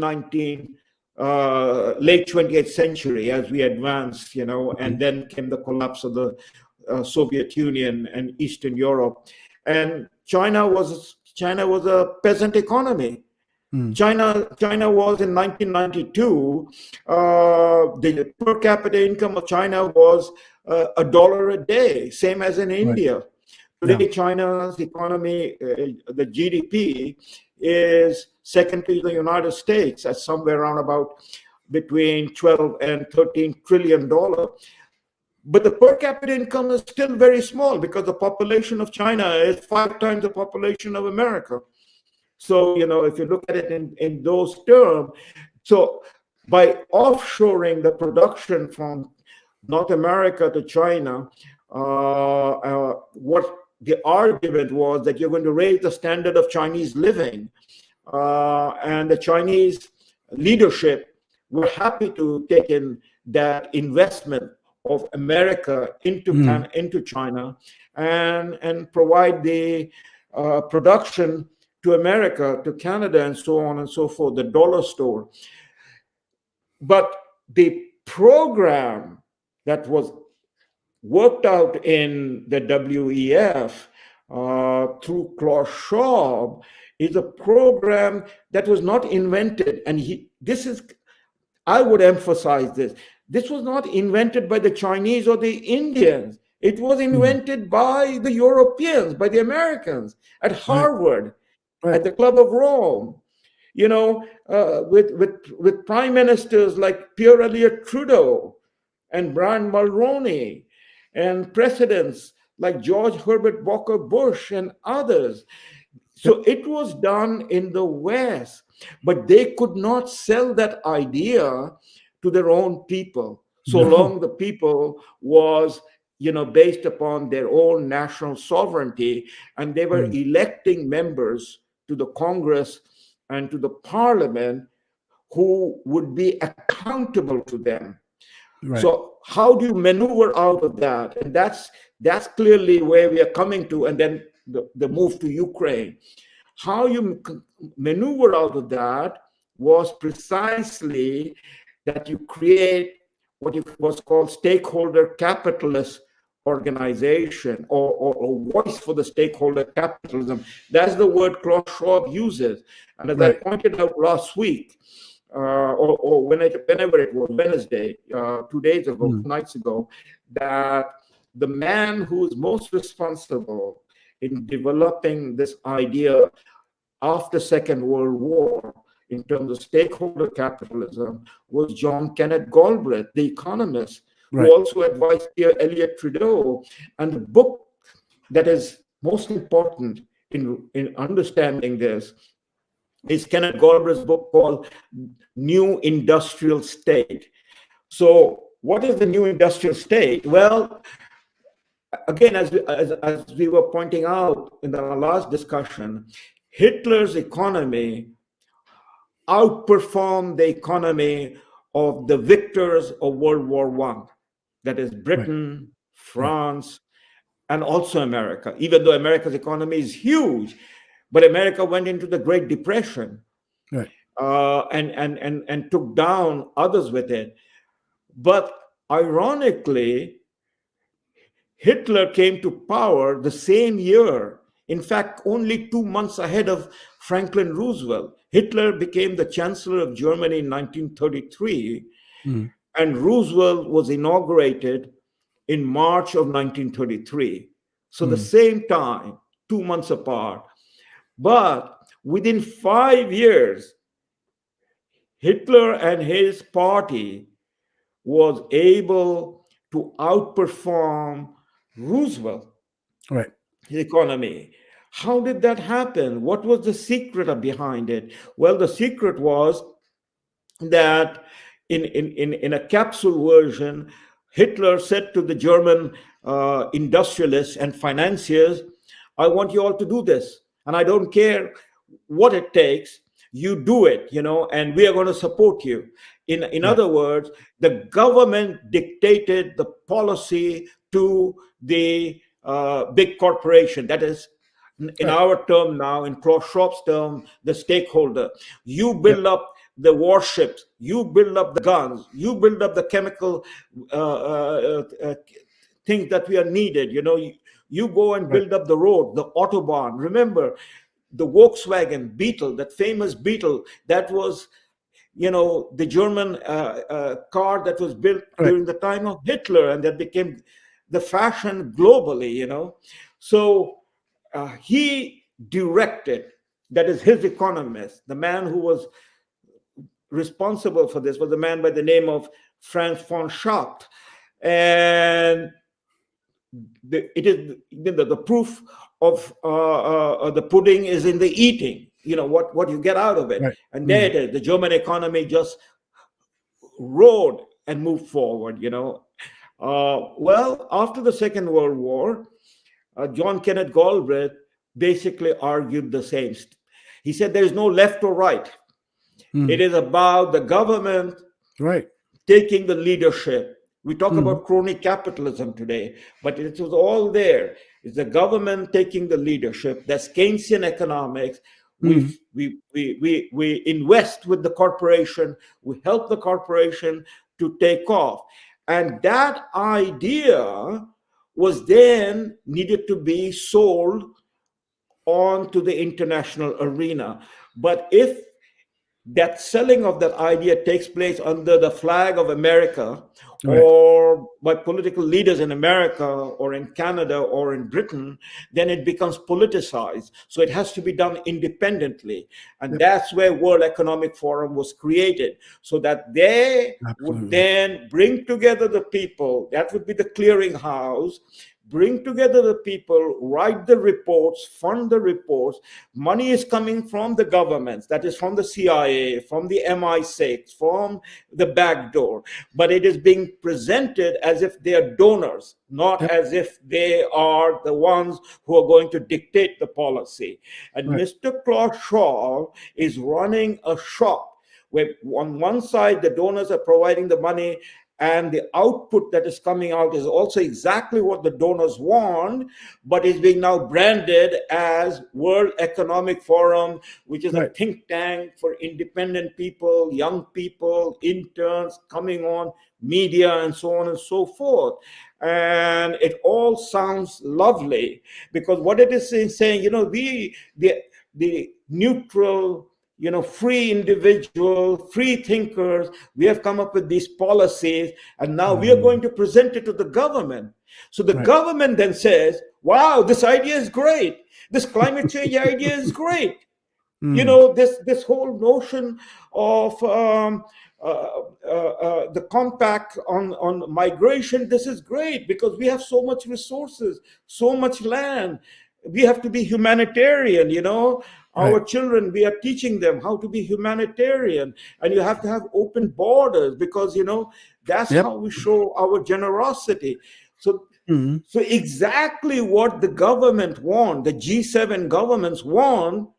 20th century as we advanced, and then came the collapse of the Soviet Union and Eastern Europe. And China was a peasant economy. China was, in 1992, the per capita income of China was $1 a day, same as in India. Today, China's economy, the GDP, is second to the United States at somewhere around about between 12 and 13 trillion dollars. But the per capita income is still very small because the population of China is 5 times the population of America. So, if you look at it in those terms, so by offshoring the production from North America to China, what the argument was that you're going to raise the standard of Chinese living, and the Chinese leadership were happy to take in that investment of America into China and provide the production to America, to Canada, and so on and so forth, the dollar store. But the program that was worked out in the WEF through Klaus Schwab is a program that was not invented. And I would emphasize this. This was not invented by the Chinese or the Indians. It was invented by the Europeans, by the Americans at Harvard, at the Club of Rome, with prime ministers like Pierre Elliott Trudeau and Brian Mulroney, and presidents like George Herbert Walker Bush and others. So it was done in the West, but they could not sell that idea to their own people, so long the people was, based upon their own national sovereignty, and they were electing members to the Congress and to the Parliament who would be accountable to them. Right. So how do you maneuver out of that? And that's clearly where we are coming to. And then the move to Ukraine. How you maneuver out of that was precisely that you create what was called stakeholder capitalist organization, or voice for the stakeholder capitalism. That's the word Klaus Schwab uses. And as I pointed out last week, or whenever it was, Wednesday, 2 days ago, 2 nights ago, that the man who is most responsible in developing this idea after Second World War in terms of stakeholder capitalism was John Kenneth Galbraith, the economist, who also advised here Elliott Trudeau. And the book that is most important in understanding this is Kenneth Galbraith's book called New Industrial State. So what is the new industrial state? Well, again, as we were pointing out in our last discussion, Hitler's economy outperformed the economy of the victors of World War I. That is Britain, France, and also America. Even though America's economy is huge, but America went into the Great Depression, and took down others with it. But ironically, Hitler came to power the same year. In fact, only 2 months ahead of Franklin Roosevelt. Hitler became the Chancellor of Germany in 1933, and Roosevelt was inaugurated in March of 1933. So the same time, 2 months apart. But within 5 years, Hitler and his party was able to outperform Roosevelt, his economy. How did that happen? What was the secret behind it? Well, the secret was that in a capsule version, Hitler said to the German industrialists and financiers, I want you all to do this, and I don't care what it takes, you do it, and we are going to support you. In other words, the government dictated the policy to the big corporation. That is, in our term now, in Klaus Schwab's term, the stakeholder. You build up the warships, you build up the guns, you build up the chemical things that we are needed. You go and build up the road, the Autobahn. Remember, the Volkswagen Beetle, that famous Beetle, that was, the German car that was built during the time of Hitler, and that became the fashion globally, So he directed, that is his economist, the man who was responsible for this was a man by the name of Franz von Schacht. And it is the proof of the pudding is in the eating, what you get out of it. And there it is. The German economy just rode and moved forward, Well, after the Second World War, John Kenneth Galbraith basically argued the same. He said there is no left or right. It is about the government taking the leadership. We talk about crony capitalism today, but it was all there. It's the government taking the leadership. That's Keynesian economics. We invest with the corporation. We help the corporation to take off. And that idea was then needed to be sold on to the international arena. But if that selling of that idea takes place under the flag of America, or by political leaders in America or in Canada or in Britain, then it becomes politicized. So it has to be done independently. And that's where World Economic Forum was created, so that they would then bring together the people. That would be the clearinghouse. Bring together the people, write the reports, fund the reports. Money is coming from the governments, that is from the CIA, from the MI6, from the back door. But it is being presented as if they are donors, not as if they are the ones who are going to dictate the policy. And Mr. Klaus Schwab is running a shop where on one side the donors are providing the money, and the output that is coming out is also exactly what the donors want, but is being now branded as World Economic Forum, which is a think tank for independent people, young people, interns coming on, media, and so on and so forth. And it all sounds lovely, because what it is saying, the neutral, free individual, free thinkers, we have come up with these policies, and now we are going to present it to the government. So the government then says, wow, this idea is great. This climate change idea is great. This whole notion of the compact on migration, this is great because we have so much resources, so much land. We have to be humanitarian, Our children, we are teaching them how to be humanitarian, and you have to have open borders because, that's how we show our generosity. So exactly what the government want, the G7 governments want,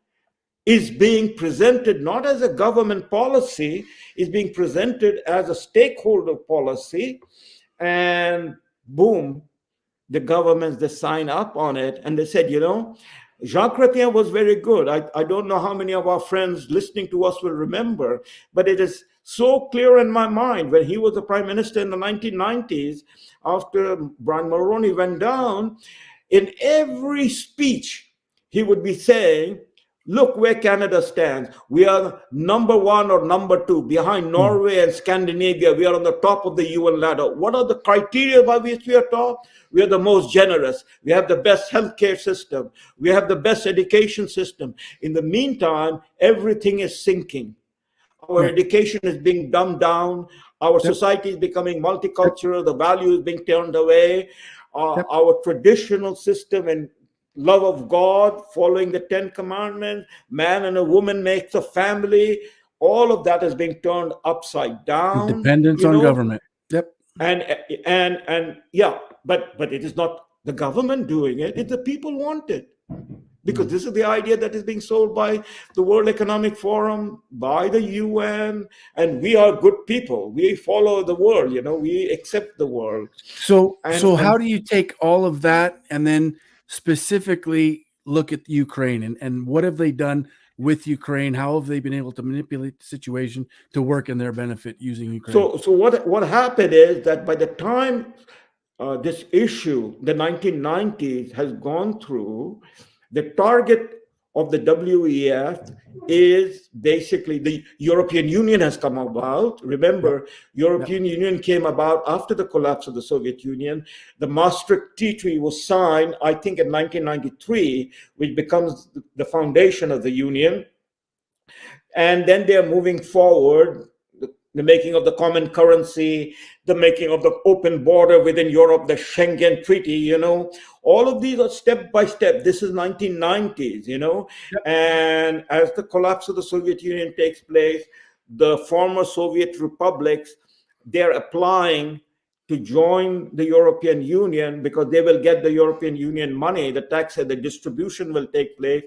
is being presented not as a government policy, is being presented as a stakeholder policy, and boom, the governments, they sign up on it, and they said, Jacques Chrétien was very good. I don't know how many of our friends listening to us will remember, but it is so clear in my mind when he was the prime minister in the 1990s, after Brian Mulroney went down, in every speech, he would be saying, look where Canada stands. We are number one or number two behind Norway and Scandinavia. We are on the top of the UN ladder. What are the criteria by which we are top? We are the most generous. We have the best healthcare system. We have the best education system. In the meantime, everything is sinking. Our education is being dumbed down. Our society is becoming multicultural. The value is being turned away. Our traditional system and love of God, following the 10 Commandments, man and a woman makes a family. All of that is being turned upside down. Dependence on government. And but it is not the government doing it. It's the people want it. Because this is the idea that is being sold by the World Economic Forum, by the UN, and we are good people. We follow the world, we accept the world. So how do you take all of that and then specifically look at Ukraine and what have they done with Ukraine? How have they been able to manipulate the situation to work in their benefit using Ukraine? So what happened is that by the time this issue, the 1990s, has gone through, the target of the WEF is basically the European Union has come about. Remember, European Union came about after the collapse of the Soviet Union. The Maastricht Treaty was signed, I think, in 1993, which becomes the foundation of the Union. And then they're moving forward, the making of the common currency, the making of the open border within Europe, the Schengen Treaty, all of these are step by step. This is 1990s, and as the collapse of the Soviet Union takes place, the former Soviet republics, they're applying to join the European Union because they will get the European Union money, the tax and the distribution will take place.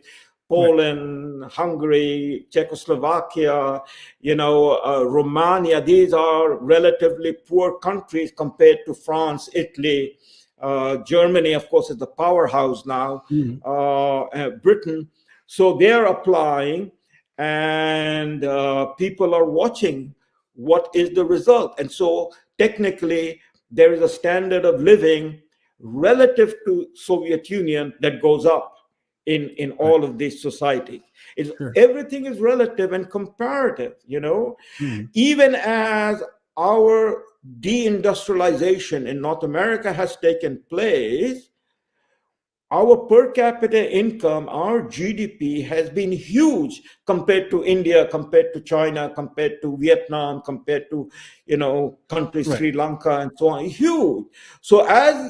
Poland, Hungary, Czechoslovakia, Romania, these are relatively poor countries compared to France, Italy, Germany, of course, is the powerhouse now, Britain. So they're applying, and people are watching what is the result. And so technically, there is a standard of living relative to Soviet Union that goes up in all of these societies. Everything is relative and comparative, Even as our deindustrialization in North America has taken place, our per capita income, our GDP has been huge compared to India, compared to China, compared to Vietnam, compared to, countries, Sri Lanka and so on, huge. So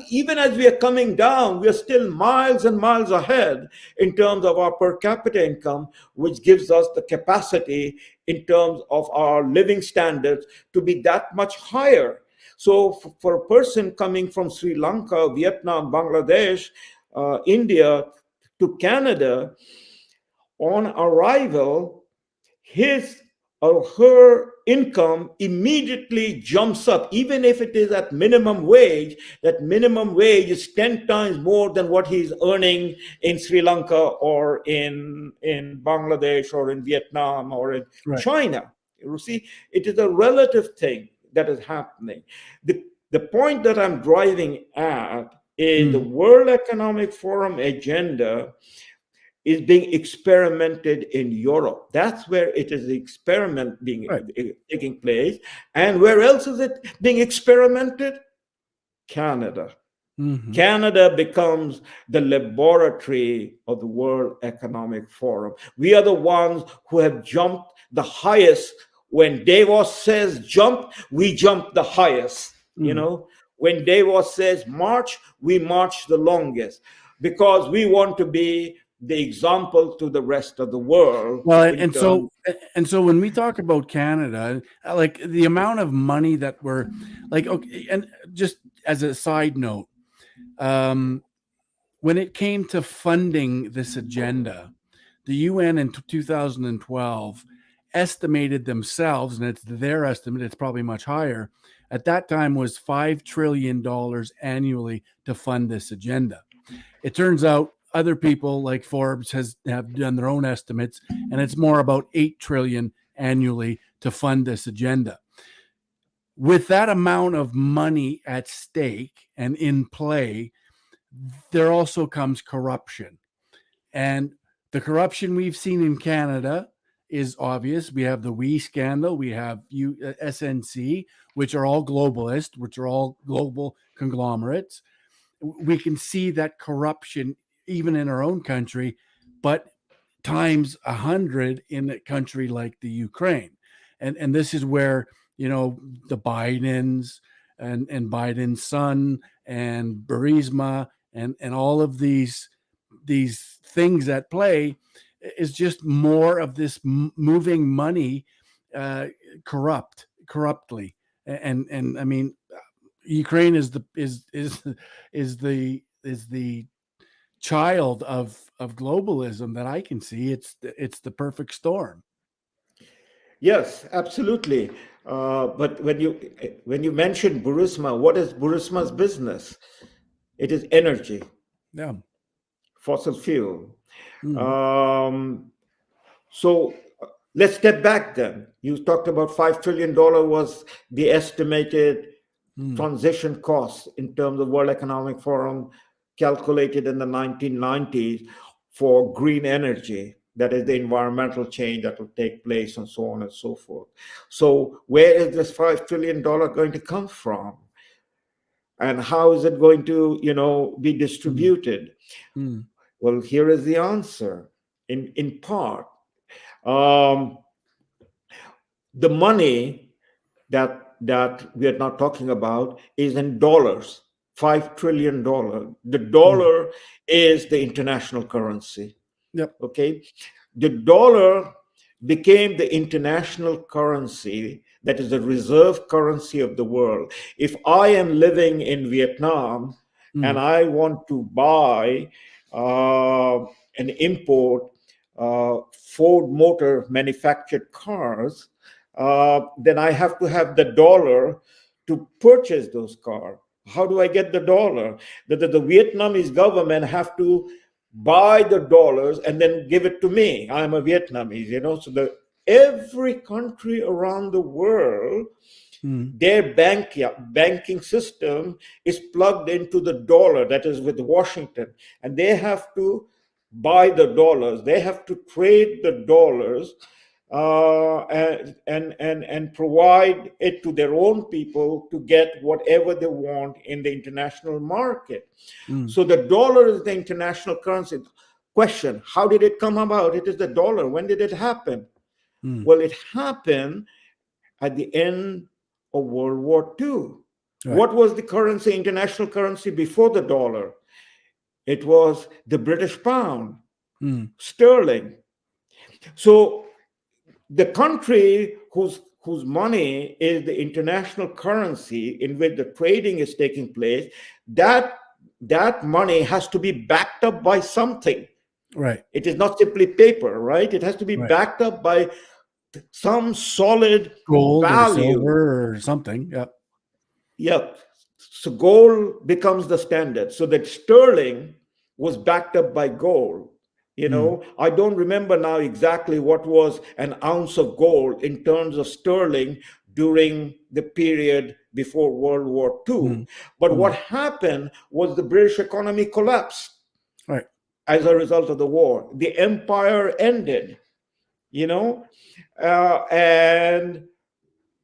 even as we are coming down, we are still miles and miles ahead in terms of our per capita income, which gives us the capacity in terms of our living standards to be that much higher. So for a person coming from Sri Lanka, Vietnam, Bangladesh, India to Canada, on arrival, his or her income immediately jumps up, even if it is at minimum wage. That minimum wage is 10 times more than what he's earning in Sri Lanka or in Bangladesh or in Vietnam or in China. You see, it is a relative thing that is happening. The point that I'm driving at is the World Economic Forum agenda is being experimented in Europe. That's where it is the experiment taking place. And where else is it being experimented? Canada. Canada becomes the laboratory of the World Economic Forum. We are the ones who have jumped the highest. When Davos says jump, we jump the highest. You know, when Davos says march, we march the longest, because we want to be the example to the rest of the world. Well, and so when we talk about Canada, like the amount of money that we're like, okay, and just as a side note, when it came to funding this agenda, the UN in 2012 estimated themselves, and it's their estimate, it's probably much higher, at that time was $5 trillion annually to fund this agenda. It turns out other people like Forbes have done their own estimates, and it's more about 8 trillion annually to fund this agenda. With that amount of money at stake and in play, there also comes corruption. And the corruption we've seen in Canada is obvious. We have the WE scandal, we have SNC, which are all globalist, which are all global conglomerates. We can see that corruption even in our own country, but times 100 in a country like the Ukraine. And this is where, you know, the Bidens and Biden's son and Burisma and all of these things at play is just more of this moving money corruptly. And I mean, Ukraine is the child of globalism that I can see. It's the perfect storm. Yes, absolutely. But when you mention Burisma, what is Burisma's business? It is energy. Yeah. Fossil fuel. So let's step back then. You talked about $5 trillion was the estimated transition cost in terms of World Economic Forum calculated in the 1990s for green energy. That is the environmental change that will take place and so on and so forth. So where is this $5 trillion going to come from? And how is it going to, be distributed? Well, here is the answer. In part, the money that we are not talking about is in dollars, $5 trillion. The dollar is the international currency. Yep. Okay. The dollar became the international currency that is the reserve currency of the world. If I am living in Vietnam and I want to buy and import Ford Motor manufactured cars, then I have to have the dollar to purchase those cars. How do I get the dollar? The Vietnamese government have to buy the dollars and then give it to me. I'm a Vietnamese, so every country around the world, their banking system is plugged into the dollar, that is with Washington, and they have to buy the dollars. They have to trade the dollars and provide it to their own people to get whatever they want in the international market. So the dollar is the international currency. Question, how did it come about? It is the dollar. When did it happen? Well, it happened at the end of World War II. Right. What was the currency, international currency before the dollar? It was the British pound, sterling. So the country whose money is the international currency in which the trading is taking place, that money has to be backed up by something. Right. It is not simply paper, right? It has to be backed up by some solid gold value. Or silver or something. Yep. Yep. So gold becomes the standard. So that sterling was backed up by gold. I don't remember now exactly what was an ounce of gold in terms of sterling during the period before World War II. But what happened was the British economy collapsed as a result of the war. The empire ended, and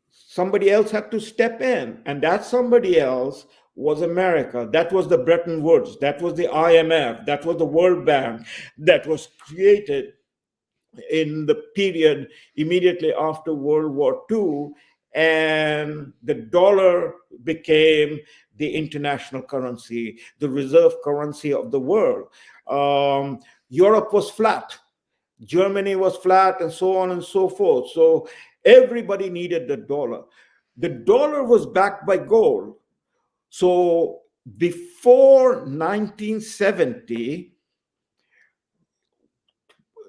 somebody else had to step in. And that somebody else was America. That was the Bretton Woods. That was the IMF. That was the World Bank that was created in the period immediately after World War II. And the dollar became the international currency, the reserve currency of the world. Europe was flat. Germany was flat, and so on and so forth. So everybody needed the dollar. The dollar was backed by gold. So before 1970,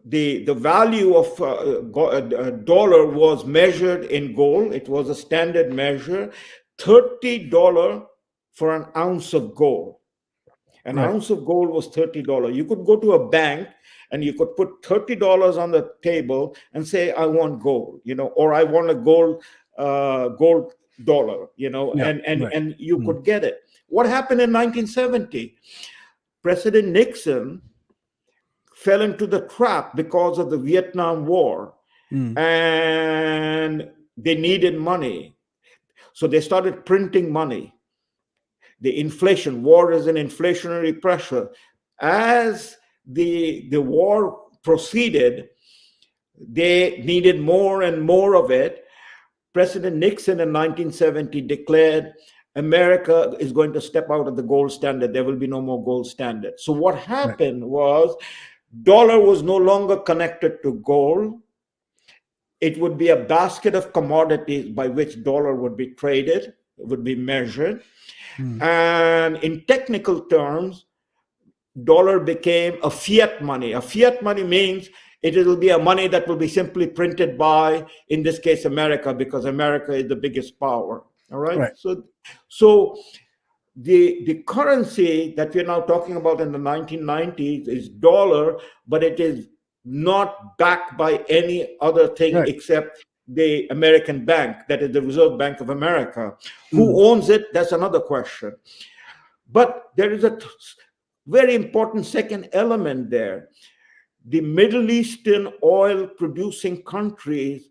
the value of a dollar was measured in gold. It was a standard measure, $30 for an ounce of gold. An ounce of gold was $30. You could go to a bank and you could put $30 on the table and say, I want gold, or I want a gold dollar, and you could get it. What happened in 1970? President Nixon fell into the trap because of the Vietnam War, and they needed money. So they started printing money. The inflation, war is an inflationary pressure. As the war proceeded, they needed more and more of it. President Nixon in 1970 declared America is going to step out of the gold standard. There will be no more gold standard. So what happened was dollar was no longer connected to gold. It would be a basket of commodities by which dollar would be traded, would be measured. And in technical terms, dollar became a fiat money. A fiat money means it will be a money that will be simply printed by, in this case, America, because America is the biggest power. All right. So the currency that we're now talking about in the 1990s is dollar, but it is not backed by any other thing except the American bank, that is the Reserve Bank of America. Who owns it? That's another question. But there is a very important second element there. The Middle Eastern oil producing countries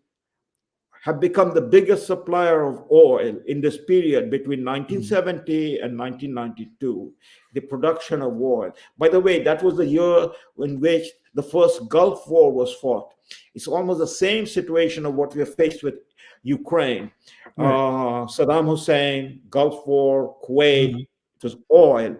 have become the biggest supplier of oil in this period between 1970 and 1992, the production of oil. By the way, that was the year in which the first Gulf War was fought. It's almost the same situation of what we are faced with Ukraine. Saddam Hussein, Gulf War, Kuwait, it was oil.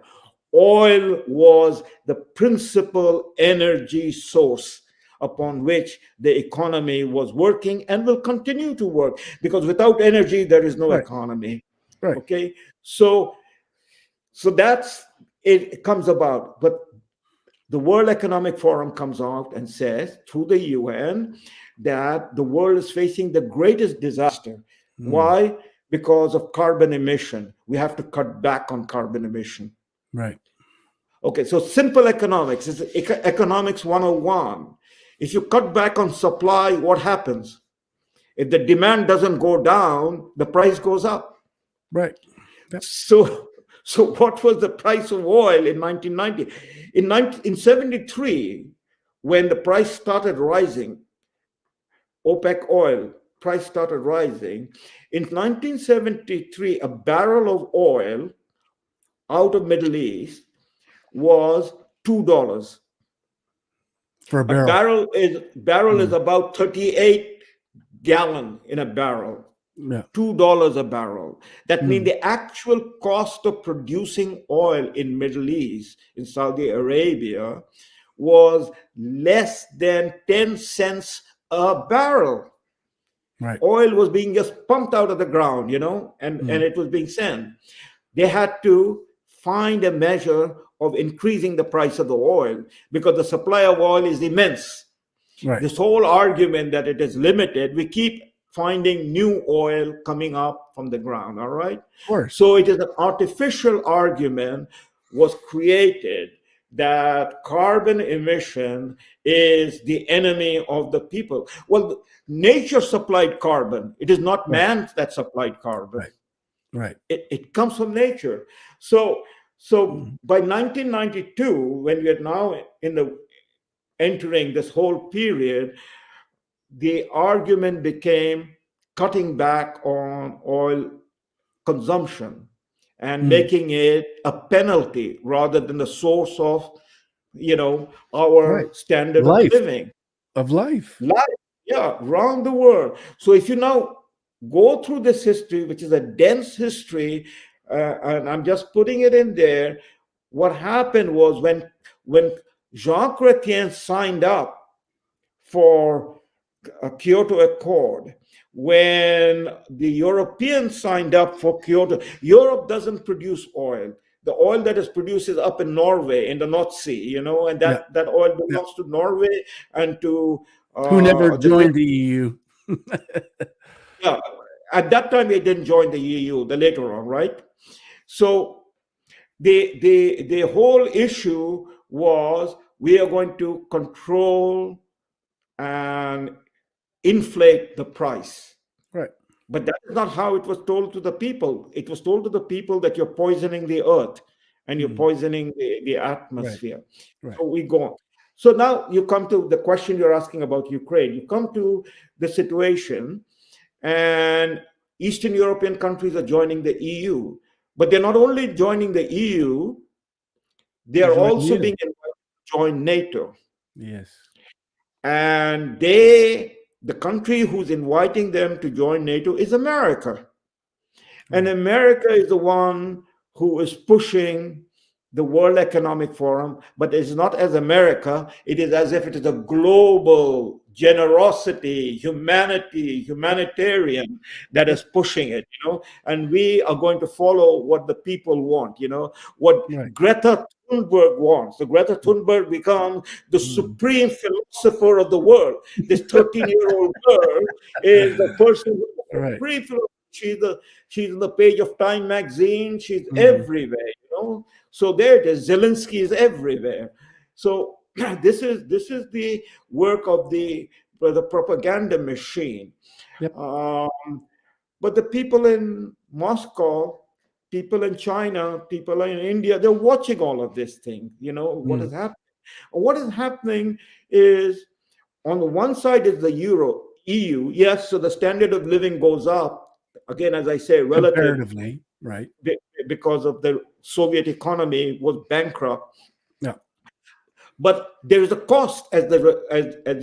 Oil was the principal energy source upon which the economy was working and will continue to work, because without energy there is no economy. Okay, so that's it comes about. But the World Economic Forum comes out and says through the UN that the world is facing the greatest disaster. Why? Because of carbon emission. We have to cut back on carbon emission. Okay, so simple economics is economics 101. If you cut back on supply, what happens? If the demand doesn't go down, the price goes up. So what was the price of oil in 1990? In 73, when the price started rising, OPEC oil price started rising. In 1973, a barrel of oil out of Middle East was $2. For a barrel. Barrel is about 38 gallon in a barrel. $2 a barrel. That means the actual cost of producing oil in Middle East, in Saudi Arabia, was less than 10 cents a barrel. Oil was being just pumped out of the ground, and it was being sent. They had to find a measure of increasing the price of the oil because the supply of oil is immense. Right. This whole argument that it is limited, we keep finding new oil coming up from the ground, all right? Of course. So it is an artificial argument was created that carbon emission is the enemy of the people. Well, nature supplied carbon. It is not man that supplied carbon. Right. Right. It comes from nature. So by 1992, when we are now entering this whole period, the argument became cutting back on oil consumption and making it a penalty rather than the source of, our standard of living. Life. Yeah, around the world. So if you now go through this history, which is a dense history, and I'm just putting it in there, what happened was when Jean Chrétien signed up for a Kyoto Accord, when the Europeans signed up for Kyoto, Europe doesn't produce oil. The oil that is produced is up in Norway in the North Sea, and that oil belongs to Norway and to who never joined the EU. Yeah, at that time it didn't join the EU. The later on, right? So the whole issue was we are going to control and inflate the price. Right. But that is not how it was told to the people. It was told to the people that you're poisoning the earth and you're poisoning the atmosphere. Right. So we go on. So now you come to the question you're asking about Ukraine. You come to the situation, and Eastern European countries are joining the EU. But they're not only joining the EU, they are also being invited to join NATO. Yes. And the country who's inviting them to join NATO is America. And America is the one who is pushing the World Economic Forum, but it's not as America. It is as if it is a global generosity, humanitarian that is pushing it, and we are going to follow what the people want, what Greta Thunberg wants. So Greta Thunberg becomes the supreme philosopher of the world. This 13-year-old girl is the person who is the supreme philosopher. She's on the page of Time magazine. She's everywhere, So there it is. Zelensky is everywhere. So this is the work of the propaganda machine. Yep. But the people in Moscow, people in China, people in India, they're watching all of this thing. What is happening? What is happening is, on the one side is the EU. Yes, so the standard of living goes up. Again, as I say, comparatively, right? Because of the Soviet economy was bankrupt. Yeah. But there is a cost as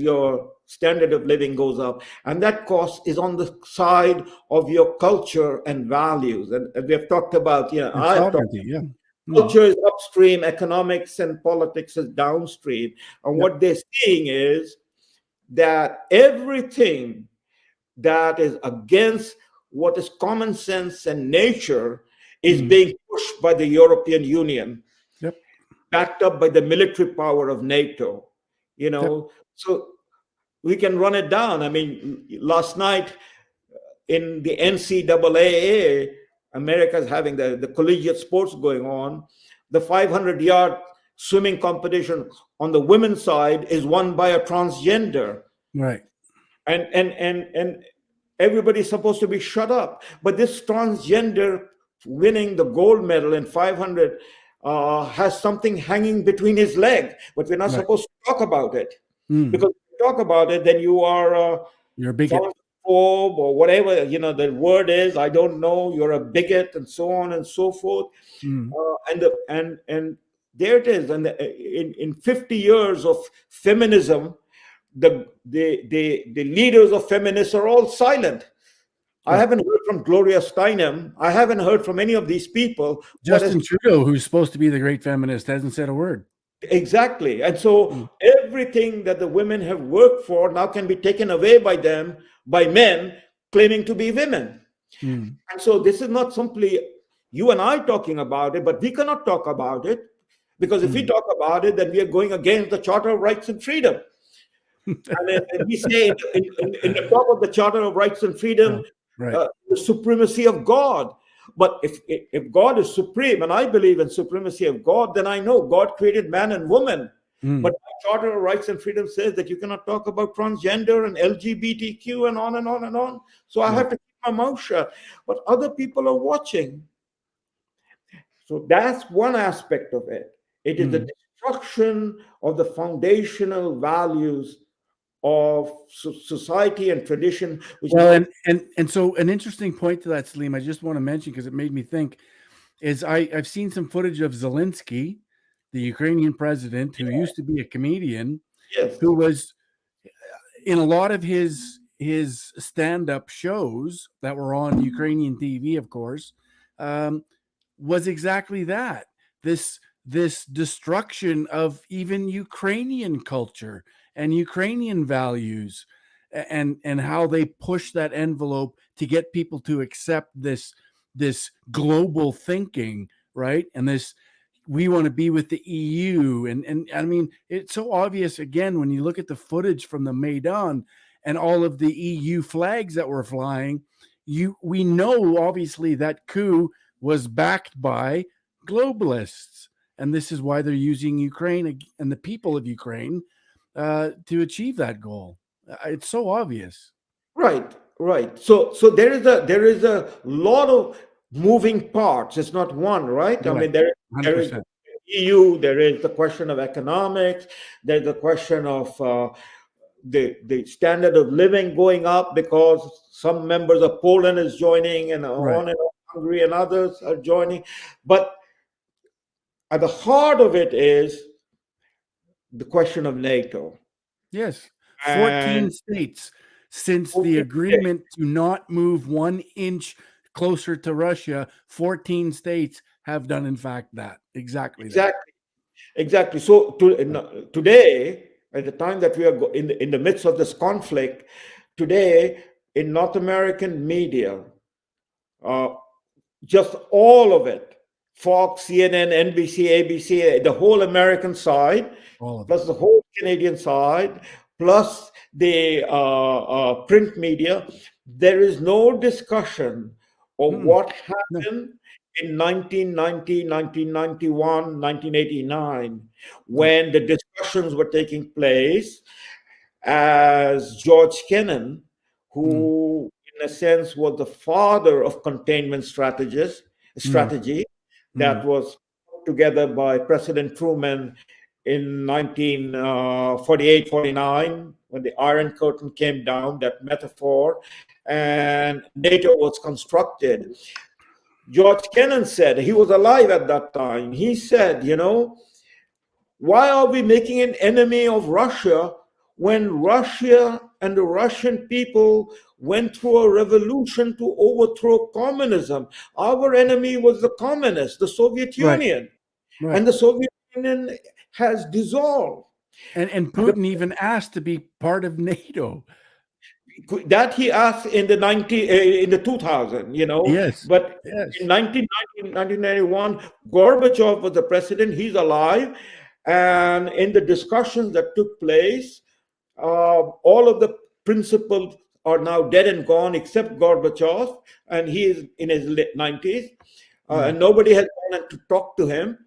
your standard of living goes up, and that cost is on the side of your culture and values. And we have talked about, culture is upstream, economics and politics is downstream. And what they're seeing is that everything that is against what is common sense and nature is being pushed by the European Union, backed up by the military power of NATO. So we can run it down. I mean, last night in the NCAA, America's having the collegiate sports going on. The 500-yard swimming competition on the women's side is won by a transgender. Right. And everybody's supposed to be shut up. But this transgender winning the gold medal in 500 has something hanging between his leg, but we're not supposed to talk about it. Because if you talk about it, then you're a bigot, or whatever the word is. I don't know. You're a bigot, and so on and so forth. And there it is. And in 50 years of feminism, the leaders of feminists are all silent. I haven't heard from Gloria Steinem. I haven't heard from any of these people. Justin Trudeau, who's supposed to be the great feminist, hasn't said a word. Exactly. And so everything that the women have worked for now can be taken away by men claiming to be women. And so this is not simply you and I talking about it, but we cannot talk about it, because if we talk about it, then we are going against the Charter of Rights and Freedom. And we say in the top of the Charter of Rights and Freedom, right. the supremacy of God. But if God is supreme, and I believe in supremacy of God, then I know God created man and woman. But the Charter of Rights and Freedom says that you cannot talk about transgender and LGBTQ and on and on and on. So I have to keep my mouth shut. But other people are watching. So that's one aspect of it. It is the destruction of the foundational values of society and tradition. Well, and so an interesting point to that, Salim, I just want to mention because it made me think, is I've seen some footage of Zelensky, the Ukrainian president, who used to be a comedian, who was in a lot of his stand-up shows that were on Ukrainian TV, of course, was exactly that. This destruction of even Ukrainian culture and Ukrainian values, and how they push that envelope to get people to accept this global thinking, right? And this, we want to be with the EU. And I mean, it's so obvious, again, when you look at the footage from the Maidan and all of the EU flags that were flying, we know obviously that coup was backed by globalists. And this is why they're using Ukraine and the people of Ukraine to achieve that goal. It's so obvious. Right. So there is a lot of moving parts. It's not one, right? I mean, there is EU. There is the question of economics. There's the question of the standard of living going up because some members of Poland is joining, and on and on, Hungary and others are joining. But at the heart of it is the question of NATO. Yes, 14 states since the agreement to not move 1 inch closer to Russia. 14 states have done, in fact, that exactly. So today, at the time that we are in the midst of this conflict, today in North American media, just all of it, Fox, CNN, NBC, ABC, the whole American side, plus the whole Canadian side, plus the print media, there is no discussion of what happened in 1990, 1991, 1989, when the discussions were taking place, as George Kennan, who in a sense was the father of containment strategy that was put together by President Truman in 1948, 49, when the Iron Curtain came down, that metaphor, and NATO was constructed. George Kennan said, he was alive at that time, he said, why are we making an enemy of Russia when Russia and the Russian people went through a revolution to overthrow communism? Our enemy was the communists, the Soviet Union. Right. And the Soviet Union has dissolved. And Putin even asked to be part of NATO. That he asked in the 2000, Yes. But in 1991, Gorbachev was the president. He's alive. And in the discussions that took place, all of the principals are now dead and gone except Gorbachev, and he is in his late 90s. And nobody has gone to talk to him.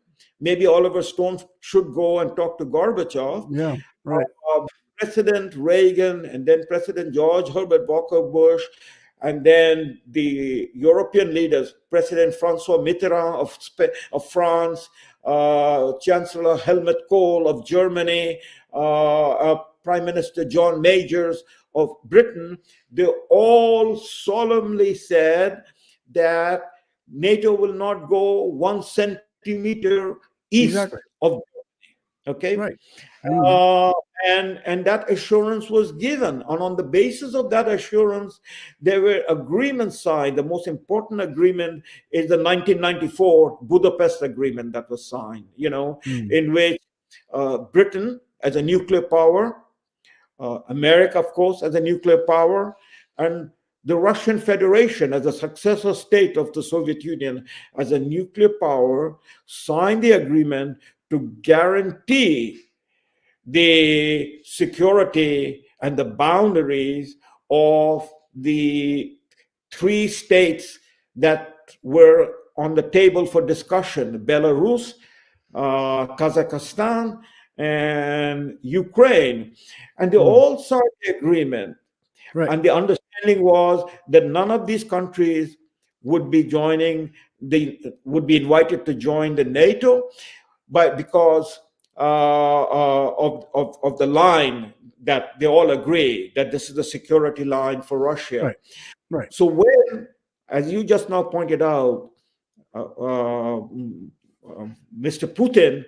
Maybe Oliver Stone should go and talk to Gorbachev. Yeah, right. President Reagan, and then President George Herbert Walker Bush, and then the European leaders, President Francois Mitterrand of France, Chancellor Helmut Kohl of Germany, Prime Minister John Majors of Britain, they all solemnly said that NATO will not go 1 centimeter east of Germany. Okay, right. And that assurance was given, and on the basis of that assurance, there were agreements signed. The most important agreement is the 1994 Budapest Agreement that was signed. In which Britain as a nuclear power, America, of course, as a nuclear power, and the Russian Federation as a successor state of the Soviet Union as a nuclear power signed the agreement to guarantee the security and the boundaries of the three states that were on the table for discussion: Belarus, Kazakhstan, and Ukraine. And they all signed the agreement. Right. And the understanding was that none of these countries would be invited to join the NATO, but because of the line that they all agree that this is the security line for Russia. Right. Right. So when, as you just now pointed out, Mr. Putin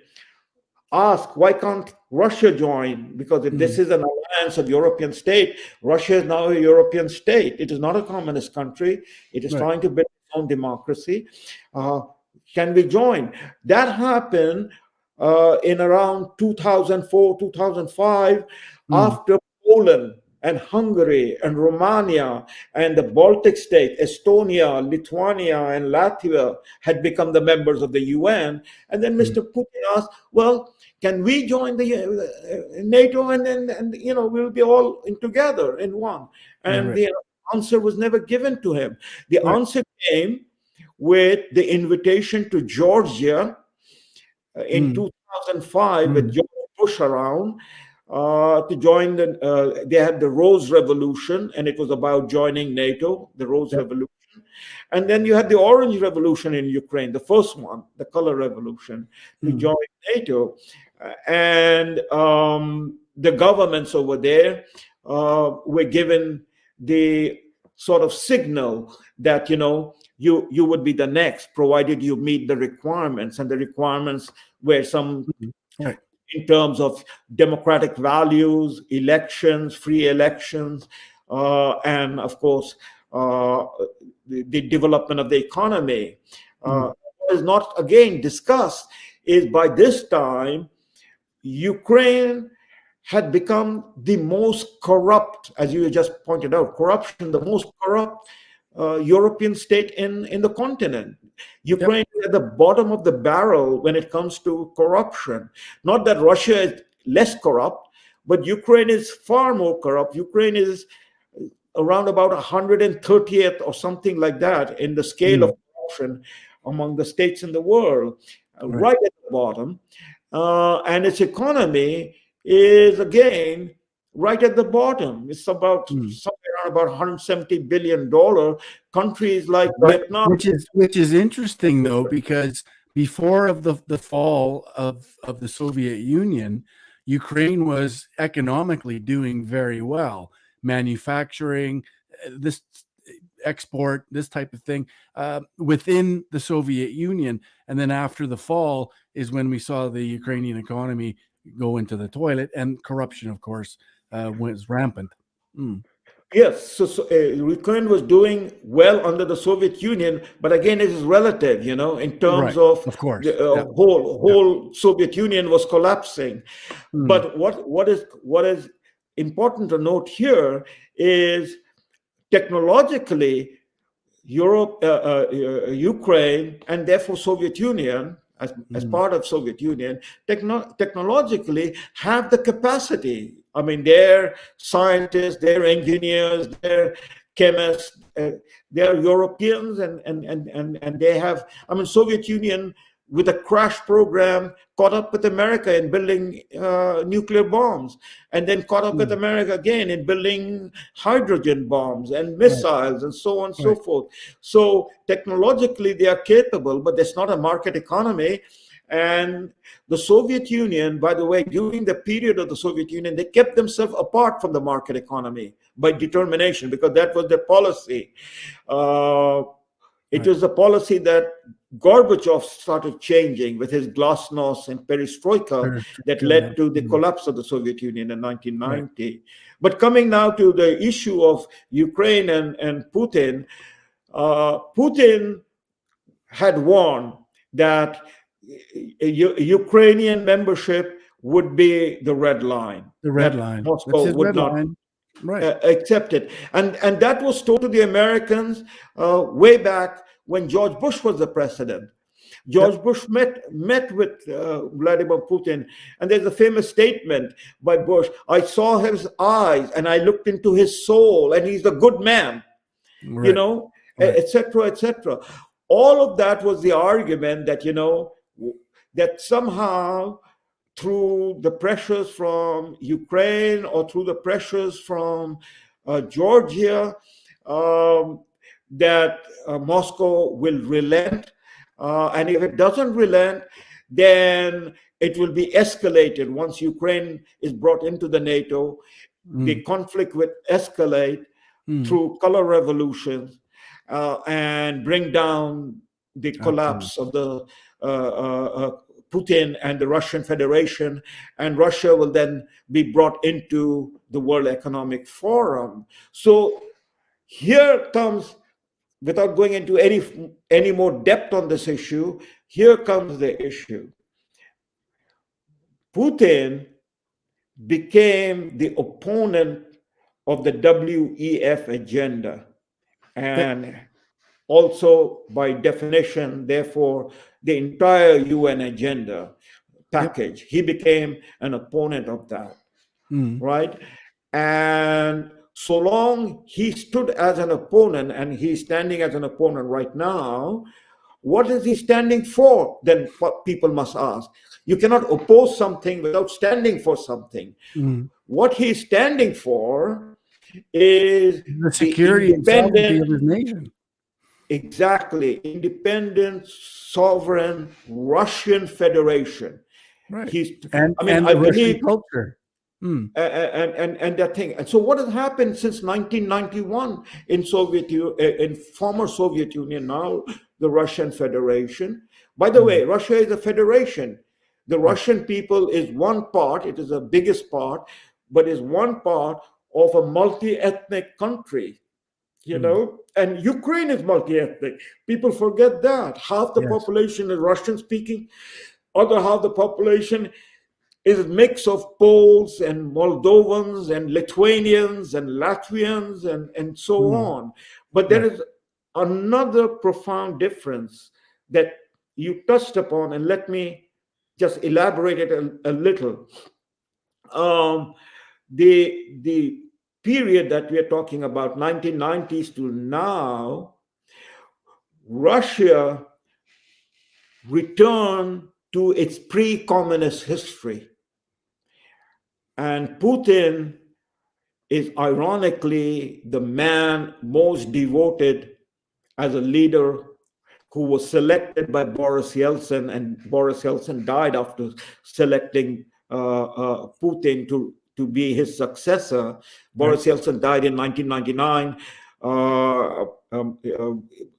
asked, why can't Russia join? Because if this is an alliance of European state, Russia is now a European state. It is not a communist country. It is trying to build its own democracy. Can we join? That happened in around 2004, 2005, after Poland and Hungary and Romania and the Baltic states, Estonia, Lithuania, and Latvia had become the members of the UN. And then Mr. Putin asked, well, can we join the NATO? And then, we'll be all together in one. And the answer was never given to him. The answer came with the invitation to Georgia in 2005 with George Bush around to join they had the Rose Revolution, and it was about joining NATO, the Rose Revolution. And then you had the Orange Revolution in Ukraine, the first one, the Color Revolution, to join NATO. And the governments over there were given the sort of signal that, you would be the next, provided you meet the requirements. And the requirements were some in terms of democratic values, elections, free elections, and of course, the development of the economy. What is not again discussed is by this time, Ukraine had become the most corrupt, as you just pointed out, the most corrupt European state in the continent. Ukraine is at the bottom of the barrel when it comes to corruption. Not that Russia is less corrupt, but Ukraine is far more corrupt. Ukraine is around about 130th or something like that in the scale of corruption among the states in the world, right at the bottom. And its economy is, again, right at the bottom. It's about somewhere around about $170 billion. Countries like Vietnam, which is interesting though, because before of the fall of the Soviet Union, Ukraine was economically doing very well, manufacturing, this export, this type of thing within the Soviet Union. And then after the fall is when we saw the Ukrainian economy go into the toilet, and corruption, of course, was rampant. Yes, so Ukraine was doing well under the Soviet Union, but again, it is relative, in terms of course, the whole Soviet Union was collapsing. But what is important to note here is technologically, Ukraine, and therefore Soviet Union, as part of Soviet Union, technologically have the capacity. I mean, they're scientists, they're engineers, they're chemists, they're Europeans, and they have. I mean, Soviet Union, with a crash program, caught up with America in building nuclear bombs, and then caught up with America again in building hydrogen bombs and missiles and so on and so forth. So technologically, they are capable, but it's not a market economy. And the Soviet Union, by the way, during the period of the Soviet Union, they kept themselves apart from the market economy by determination, because that was their policy. It was a policy that Gorbachev started changing with his glasnost and perestroika that led to the collapse of the Soviet Union in 1990. But coming now to the issue of Ukraine and Putin, Putin had warned that Ukrainian membership would be the red line. The red line. Moscow would not accept it. And that was told to the Americans way back when George Bush was the president. George Bush met with Vladimir Putin, and there's a famous statement by Bush: "I saw his eyes, and I looked into his soul, and he's a good man." Right. Etc., etc. All of that was the argument that that somehow, through the pressures from Ukraine or through the pressures from Georgia, that Moscow will relent. And if it doesn't relent, then it will be escalated. Once Ukraine is brought into the NATO, the conflict will escalate through color revolutions and bring down the collapse of the Putin and the Russian Federation, and Russia will then be brought into the World Economic Forum. So here comes, without going into any more depth on this issue, here comes the issue. Putin became the opponent of the WEF agenda, and also by definition, therefore, the entire UN agenda package. He became an opponent of that, right? And so long he stood as an opponent, and he's standing as an opponent right now, what is he standing for? Then what people must ask. You cannot oppose something without standing for something. What he's standing for is the security and sovereignty of his nation. Exactly. Independent, sovereign Russian Federation. Right. I believe culture. And that thing. And so what has happened since 1991 in former Soviet Union, now the Russian Federation? By the way, Russia is a federation. The Russian people is one part, it is the biggest part, but is one part of a multi-ethnic country. And Ukraine is multi-ethnic. People forget that. Half the population is Russian-speaking, other half the population is a mix of Poles and Moldovans and Lithuanians and Latvians and so on. But there is another profound difference that you touched upon, and let me just elaborate it a little. The period that we are talking about, 1990s to now, Russia returned to its pre-communist history. And Putin is ironically the man most devoted as a leader, who was selected by Boris Yeltsin, and Boris Yeltsin died after selecting Putin to be his successor. Boris Yeltsin died in 1999.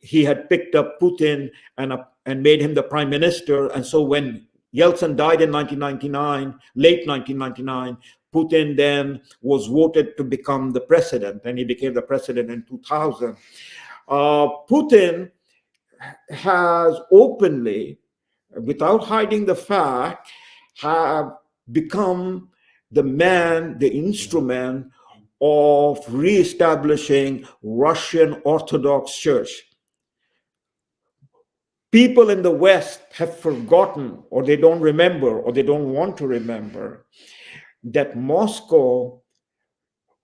He had picked up Putin and made him the prime minister. And so when Yeltsin died in 1999, late 1999, Putin then was voted to become the president, and he became the president in 2000. Putin has openly, without hiding the fact, have become the man, the instrument of reestablishing Russian Orthodox Church. People in the West have forgotten, or they don't remember, or they don't want to remember, that Moscow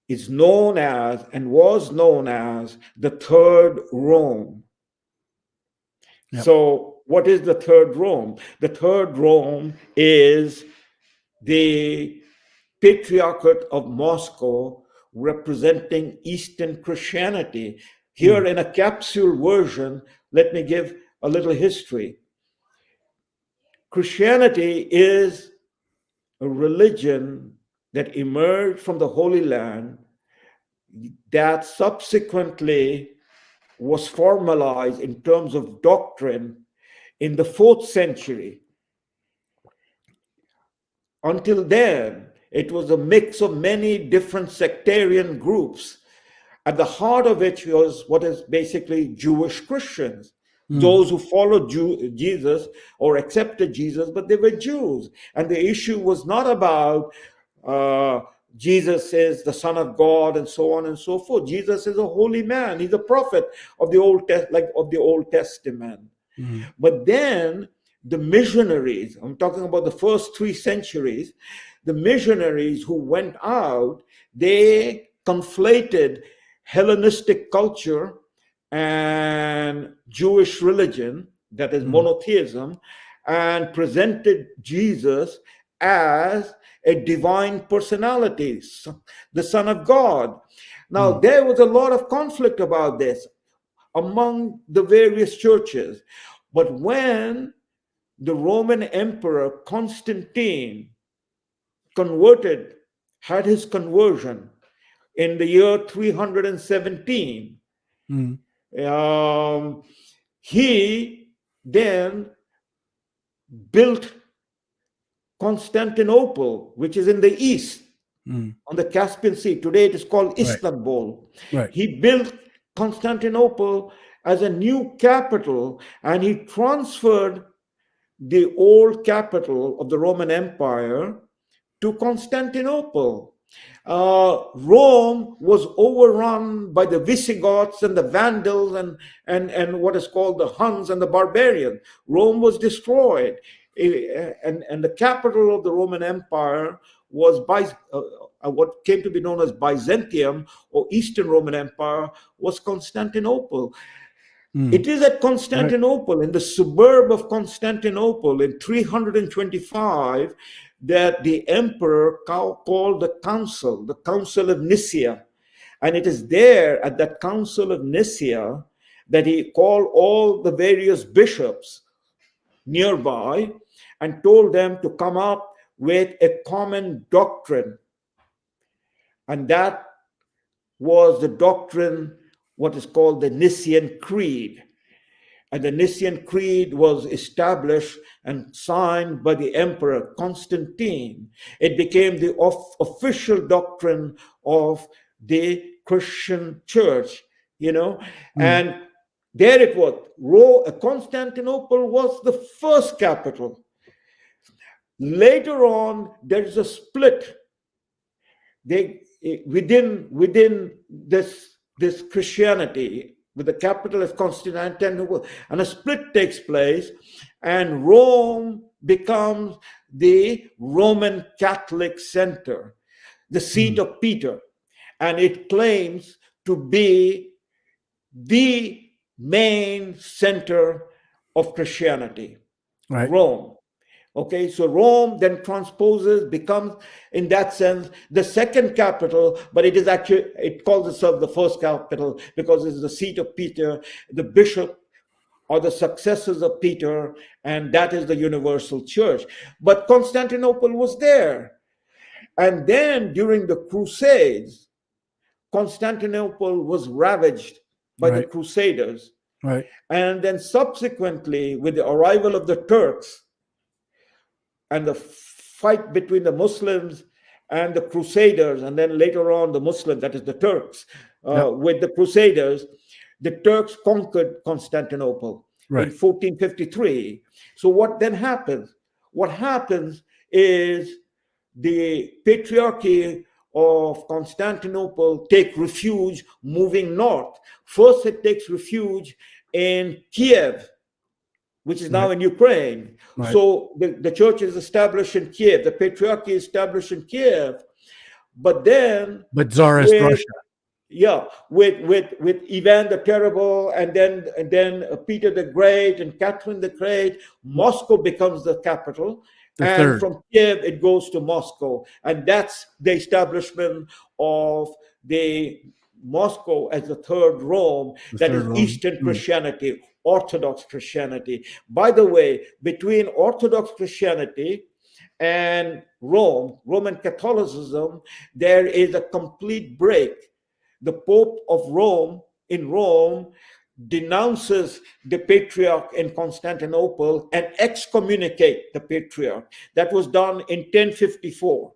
is known as, and was known as, the Third Rome. So what is the Third Rome? The Third Rome is the Patriarchate of Moscow, representing Eastern Christianity. Here in a capsule version, let me give a little history. Christianity is a religion that emerged from the Holy Land that subsequently was formalized in terms of doctrine in the 4th century. Until then, it was a mix of many different sectarian groups, at the heart of which was what is basically Jewish Christians, those who followed Jesus or accepted Jesus, but they were Jews. And the issue was not about Jesus is the Son of God and so on and so forth. Jesus is a holy man. He's a prophet of the Old Testament. But then the missionaries, I'm talking about the first 3 centuries, the missionaries who went out, they conflated Hellenistic culture and Jewish religion, that is monotheism, and presented Jesus as a divine personality, the Son of God. Now, there was a lot of conflict about this among the various churches. But when the Roman Emperor Constantine had his conversion in the year 317, he then built Constantinople, which is in the east, on the Caspian Sea. Today it is called Istanbul. Right. He built Constantinople as a new capital, and he transferred the old capital of the Roman Empire to Constantinople. Rome was overrun by the Visigoths and the Vandals and what is called the Huns and the barbarians. Rome was destroyed. And the capital of the Roman Empire was what came to be known as Byzantium, or Eastern Roman Empire, was Constantinople. It is at Constantinople, in the suburb of Constantinople, in 325, that the emperor called the Council of Nicaea. And it is there at that Council of Nicaea that he called all the various bishops nearby and told them to come up with a common doctrine. And that was the doctrine, what is called the Nicene Creed. And the Nicene Creed was established and signed by the Emperor Constantine. It became the official doctrine of the Christian church, and there it was. Constantinople was the first capital. Later on, there is a split. Within this Christianity, with the capital of Constantinople, and a split takes place, and Rome becomes the Roman Catholic center, the seat of Peter, and it claims to be the main center of Christianity, Rome. Okay, so Rome then becomes, in that sense, the second capital, but it calls itself the first capital because it's the seat of Peter, the bishop or the successors of Peter, and that is the universal church. But Constantinople was there. And then during the Crusades, Constantinople was ravaged by the Crusaders. And then subsequently, with the arrival of the Turks, and the fight between the Muslims and the Crusaders, and then later on the Muslims, that is the Turks, with the Crusaders, the Turks conquered Constantinople in 1453. So what then happens? What happens is the Patriarchy of Constantinople take refuge moving north. First, it takes refuge in Kiev, which is now in Ukraine. So the church is established in Kiev, the Patriarchy is established in Kiev, but Tsarist Russia. Yeah, with Ivan the Terrible, and then Peter the Great and Catherine the Great, Moscow becomes the capital. From Kiev, it goes to Moscow. And that's the establishment of the Moscow as the third Rome, that is Eastern Christianity, Orthodox Christianity. By the way, between Orthodox Christianity and Roman Catholicism, there is a complete break. The Pope of Rome in Rome denounces the patriarch in Constantinople and excommunicate the patriarch. That was done in 1054.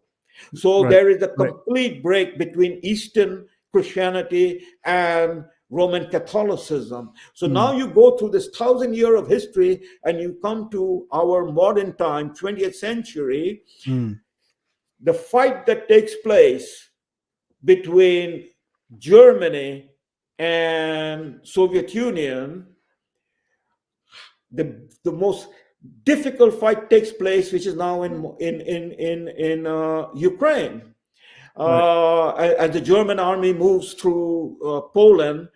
So there is a complete break between Eastern Christianity and Roman Catholicism. So now you go through this 1,000 years of history and you come to our modern time, 20th century. The fight that takes place between Germany and Soviet Union the most difficult fight takes place, which is now in Ukraine. As the German army moves through Poland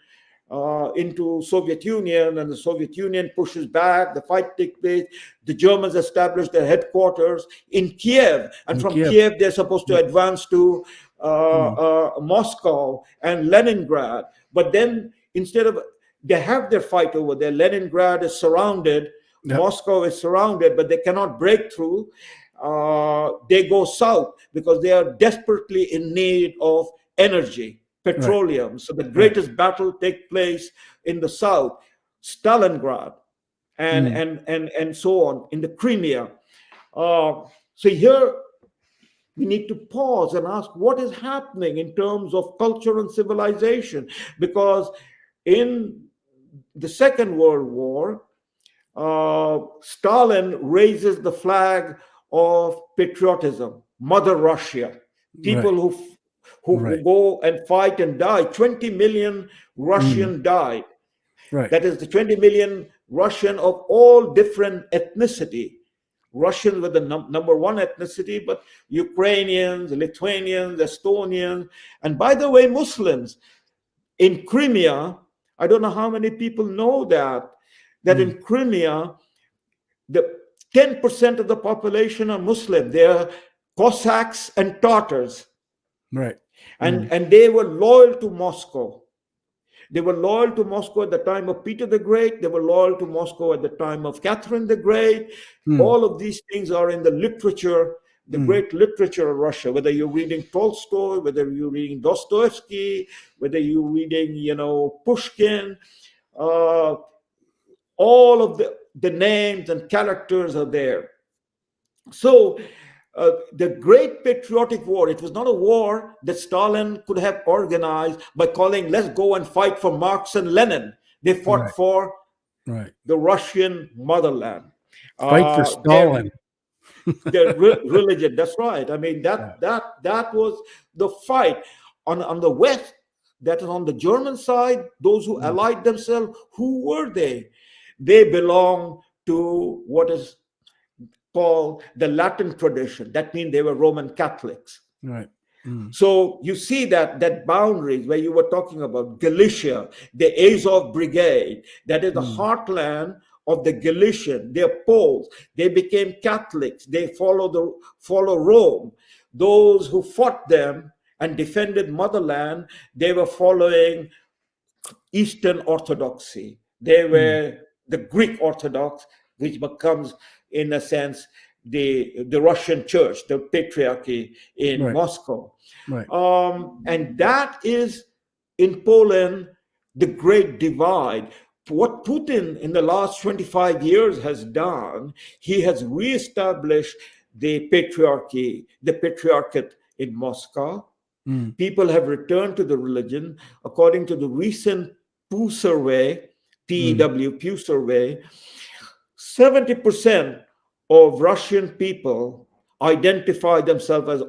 into Soviet Union, and the Soviet Union pushes back, the fight takes place. The Germans establish their headquarters in Kiev, and from Kiev they're supposed to advance to Moscow and Leningrad. But then instead of, they have their fight over there. Leningrad is surrounded, Moscow is surrounded, but they cannot break through. They go south because they are desperately in need of energy, petroleum. So the greatest battle takes place in the south, Stalingrad, and so on, in the Crimea. So here we need to pause and ask what is happening in terms of culture and civilization, because in the Second World War, Stalin raises the flag of patriotism, Mother Russia, people who go and fight and die. 20 million Russian died. That is the 20 million Russian of all different ethnicity. Russians were the number one ethnicity, but Ukrainians, Lithuanians, Estonians, and by the way, Muslims. In Crimea, I don't know how many people know that in Crimea, the 10% of the population are Muslim. They are Cossacks and Tatars. And they were loyal to Moscow. They were loyal to Moscow at the time of Peter the Great. They were loyal to Moscow at the time of Catherine the Great. All of these things are in the literature, the great literature of Russia, whether you're reading Tolstoy, whether you're reading Dostoevsky, whether you're reading, Pushkin, all of the names and characters are there. So the Great Patriotic War, it was not a war that Stalin could have organized by calling, let's go and fight for Marx and Lenin. They fought for the Russian motherland. Fight for Stalin. Their religion, that's right. I mean, that was the fight. On the West, that is on the German side, those who allied themselves, who were they? They belong to what is called the Latin tradition. That means they were Roman Catholics. So you see that boundaries where you were talking about Galicia, the Azov Brigade, that is the heartland of the Galician. They're Poles. They became Catholics. They follow Rome. Those who fought them and defended motherland, they were following Eastern Orthodoxy. They were the Greek Orthodox, which becomes, in a sense, the Russian Church, the Patriarchy in Moscow. And that is, in Poland, the great divide. What Putin in the last 25 years has done, he has reestablished the patriarchy, the patriarchate in Moscow. People have returned to the religion. According to the recent Pew survey, Pew survey, 70% of Russian people identify themselves as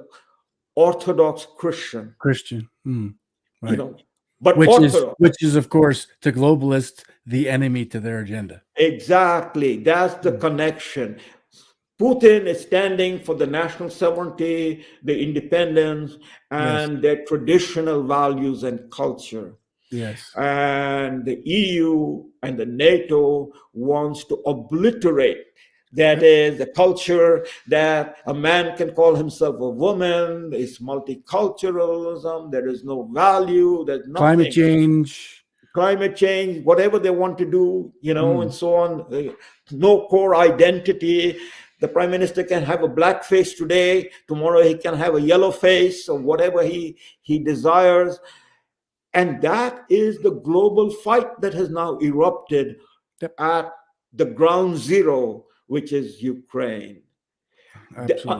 Orthodox Christian. But which is, of course, to globalists, the enemy to their agenda. Exactly. That's the connection. Putin is standing for the national sovereignty, the independence, and their traditional values and culture. And the EU and the NATO wants to obliterate. That is the culture that a man can call himself a woman. It's multiculturalism. There is no value. There's nothing. Climate change, whatever they want to do, and so on. No core identity. The prime minister can have a black face today. Tomorrow he can have a yellow face or whatever he desires. And that is the global fight that has now erupted at the ground zero, which is Ukraine.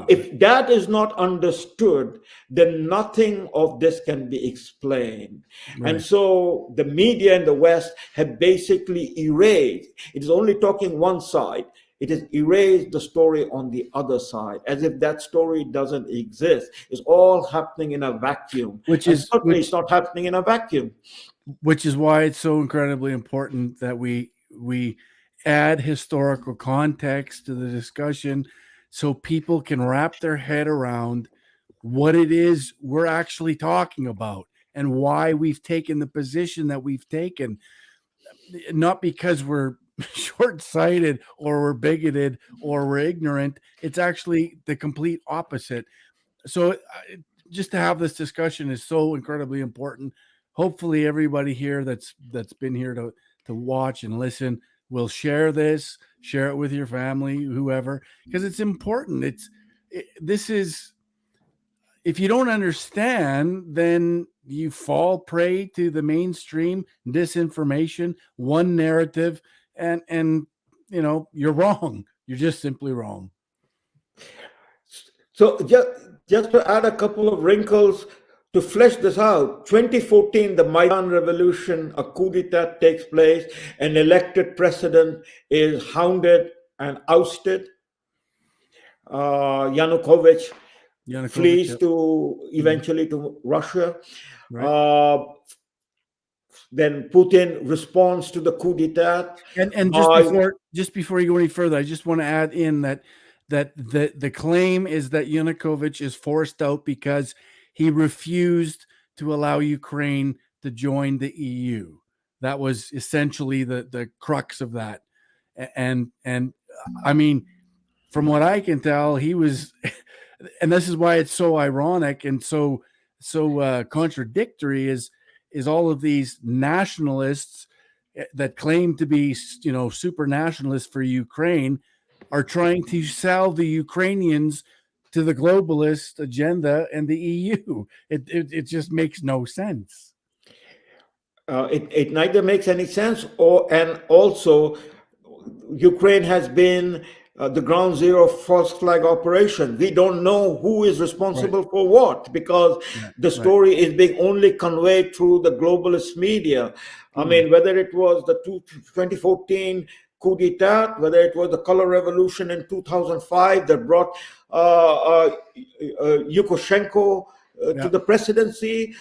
If that is not understood, then nothing of this can be explained. And so the media in the West have basically erased. It is only talking one side. It has erased the story on the other side, as if that story doesn't exist. It's all happening in a vacuum. It's not happening in a vacuum. Which is why it's so incredibly important that we add historical context to the discussion so people can wrap their head around what it is we're actually talking about and why we've taken the position that we've taken. Not because we're short-sighted or we're bigoted or we're ignorant. It's actually the complete opposite. So just to have this discussion is so incredibly important. Hopefully everybody here that's been here to watch and listen will share this, share it with your family, whoever, because it's important. This is, if you don't understand, then you fall prey to the mainstream disinformation, one narrative, and you're wrong. You're just simply wrong. So just to add a couple of wrinkles to flesh this out, 2014, the Maidan revolution, a coup d'etat takes place, an elected president is hounded and ousted. Yanukovych flees to eventually to Russia. Right. Then Putin responds to the coup d'etat. And just before you go any further, I just want to add in that the claim is that Yanukovych is forced out because he refused to allow Ukraine to join the EU. That was essentially the crux of that. And I mean, from what I can tell, he was, and this is why it's so ironic and so contradictory is all of these nationalists that claim to be, super nationalists for Ukraine are trying to sell the Ukrainians to the globalist agenda and the EU. It just makes no sense. It neither makes any sense, and also Ukraine has been the ground zero of false flag operation. We don't know who is responsible for what, because the story is being only conveyed through the globalist media. I mean, whether it was the 2014 coup d'etat, whether it was the color revolution in 2005 that brought Yushchenko to the presidency,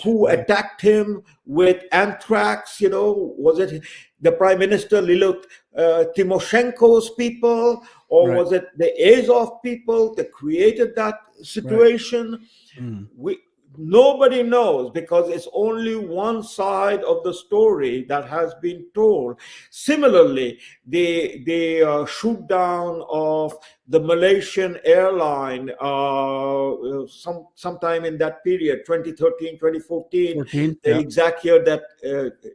who attacked him with anthrax, was it the Prime Minister Lilith Timoshenko's people, or was it the Azov people that created that situation? Nobody knows, because it's only one side of the story that has been told. Similarly, the shoot down of the Malaysian airline sometime in that period, 2013, 2014, the exact year that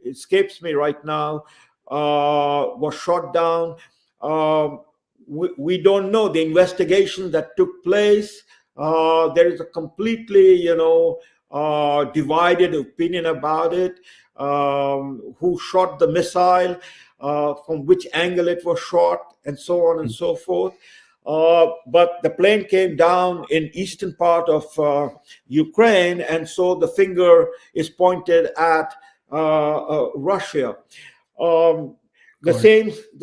escapes me right now, was shot down. We don't know the investigation that took place. There is a completely, divided opinion about it. Who shot the missile, from which angle it was shot, and so on and so forth. But the plane came down in eastern part of Ukraine, and so the finger is pointed at Russia. The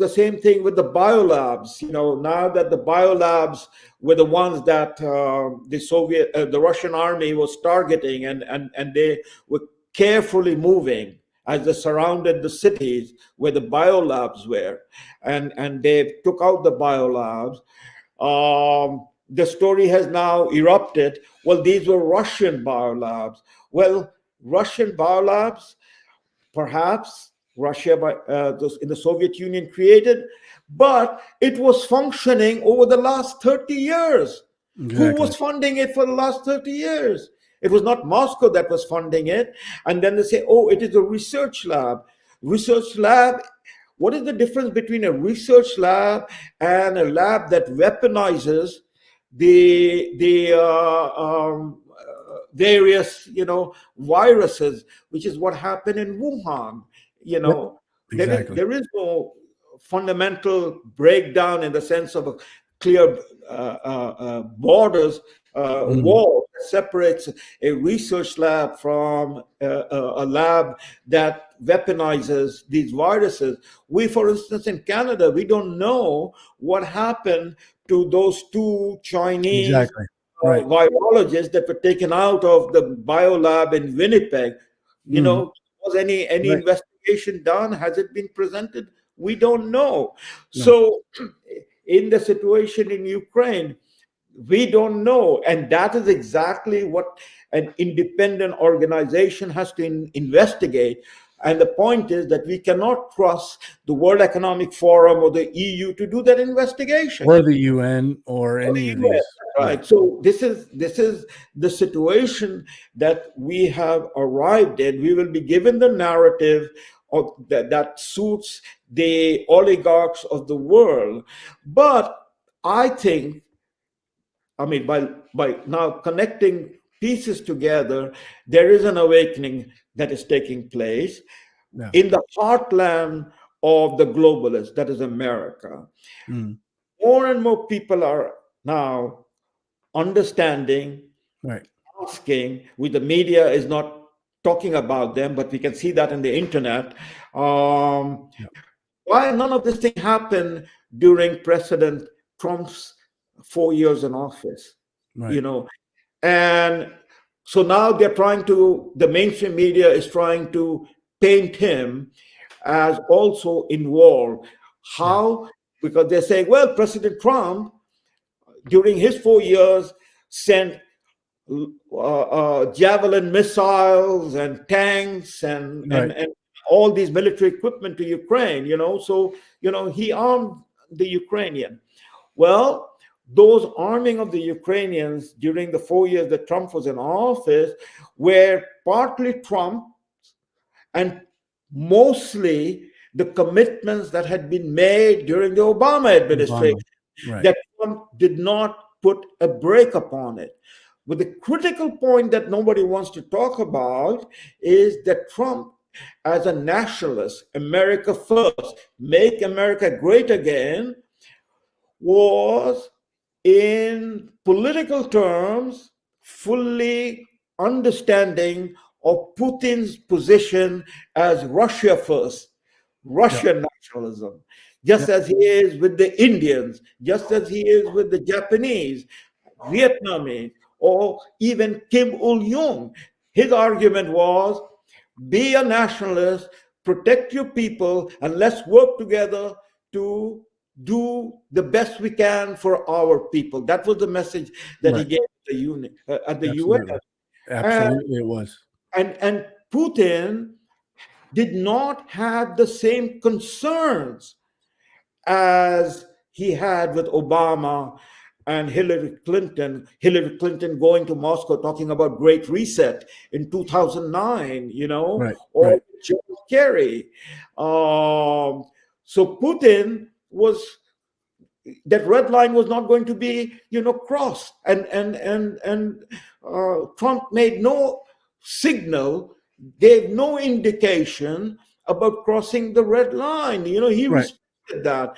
same thing with the biolabs. Now that the biolabs were the ones that the Russian army was targeting, and they were carefully moving as they surrounded the cities where the biolabs were, and they took out the biolabs. The story has now erupted. Well, these were Russian biolabs. Well, Russian biolabs, perhaps Russia in the Soviet Union created, but it was functioning over the last 30 years. Exactly. Who was funding it for the last 30 years? It was not Moscow that was funding it. And then they say, oh, it is a research lab. Research lab. What is the difference between a research lab and a lab that weaponizes the various, viruses, which is what happened in Wuhan? Exactly. There is no fundamental breakdown in the sense of a clear borders, wall that separates a research lab from a lab that weaponizes these viruses. We, for instance, in Canada, we don't know what happened to those two Chinese virologists that were taken out of the biolab in Winnipeg. Was any investigation done? Has it been presented? We don't know. No. So in the situation in Ukraine, we don't know. And that is exactly what an independent organization has to investigate. And the point is that we cannot trust the World Economic Forum or the EU to do that investigation. Or the UN or any of these. Right. Yeah. So this is the situation that we have arrived in. We will be given the narrative of that suits the oligarchs of the world. But I think, I mean, by now connecting pieces together, there is an awakening that is taking place in the heartland of the globalists, that is America. More and more people are now understanding, asking, with the media is not talking about them, but we can see that in the internet. Why none of this thing happened during President Trump's 4 years in office? And so now the mainstream media is trying to paint him as also involved. How? Because they're saying, well, President Trump, during his 4 years, sent Javelin missiles and tanks and all these military equipment to Ukraine, so, he armed the Ukrainian. Well, those arming of the Ukrainians during the 4 years that Trump was in office were partly Trump and mostly the commitments that had been made during the Obama administration, that Trump did not put a brake upon it. But the critical point that nobody wants to talk about is that Trump, as a nationalist, America first, make America great again, was in political terms fully understanding of Putin's position as Russia first, Russian nationalism, just as he is with the Indians, just as he is with the Japanese, Vietnamese, or even Kim Il-sung. His argument was, be a nationalist, protect your people, and let's work together to do the best we can for our people. That was the message that he gave at the UN. Absolutely, it was. And Putin did not have the same concerns as he had with Obama and Hillary Clinton. Hillary Clinton going to Moscow talking about Great Reset in 2009, or John Kerry. So Putin was, that red line was not going to be, crossed, and Trump made no signal, gave no indication about crossing the red line. He respected that.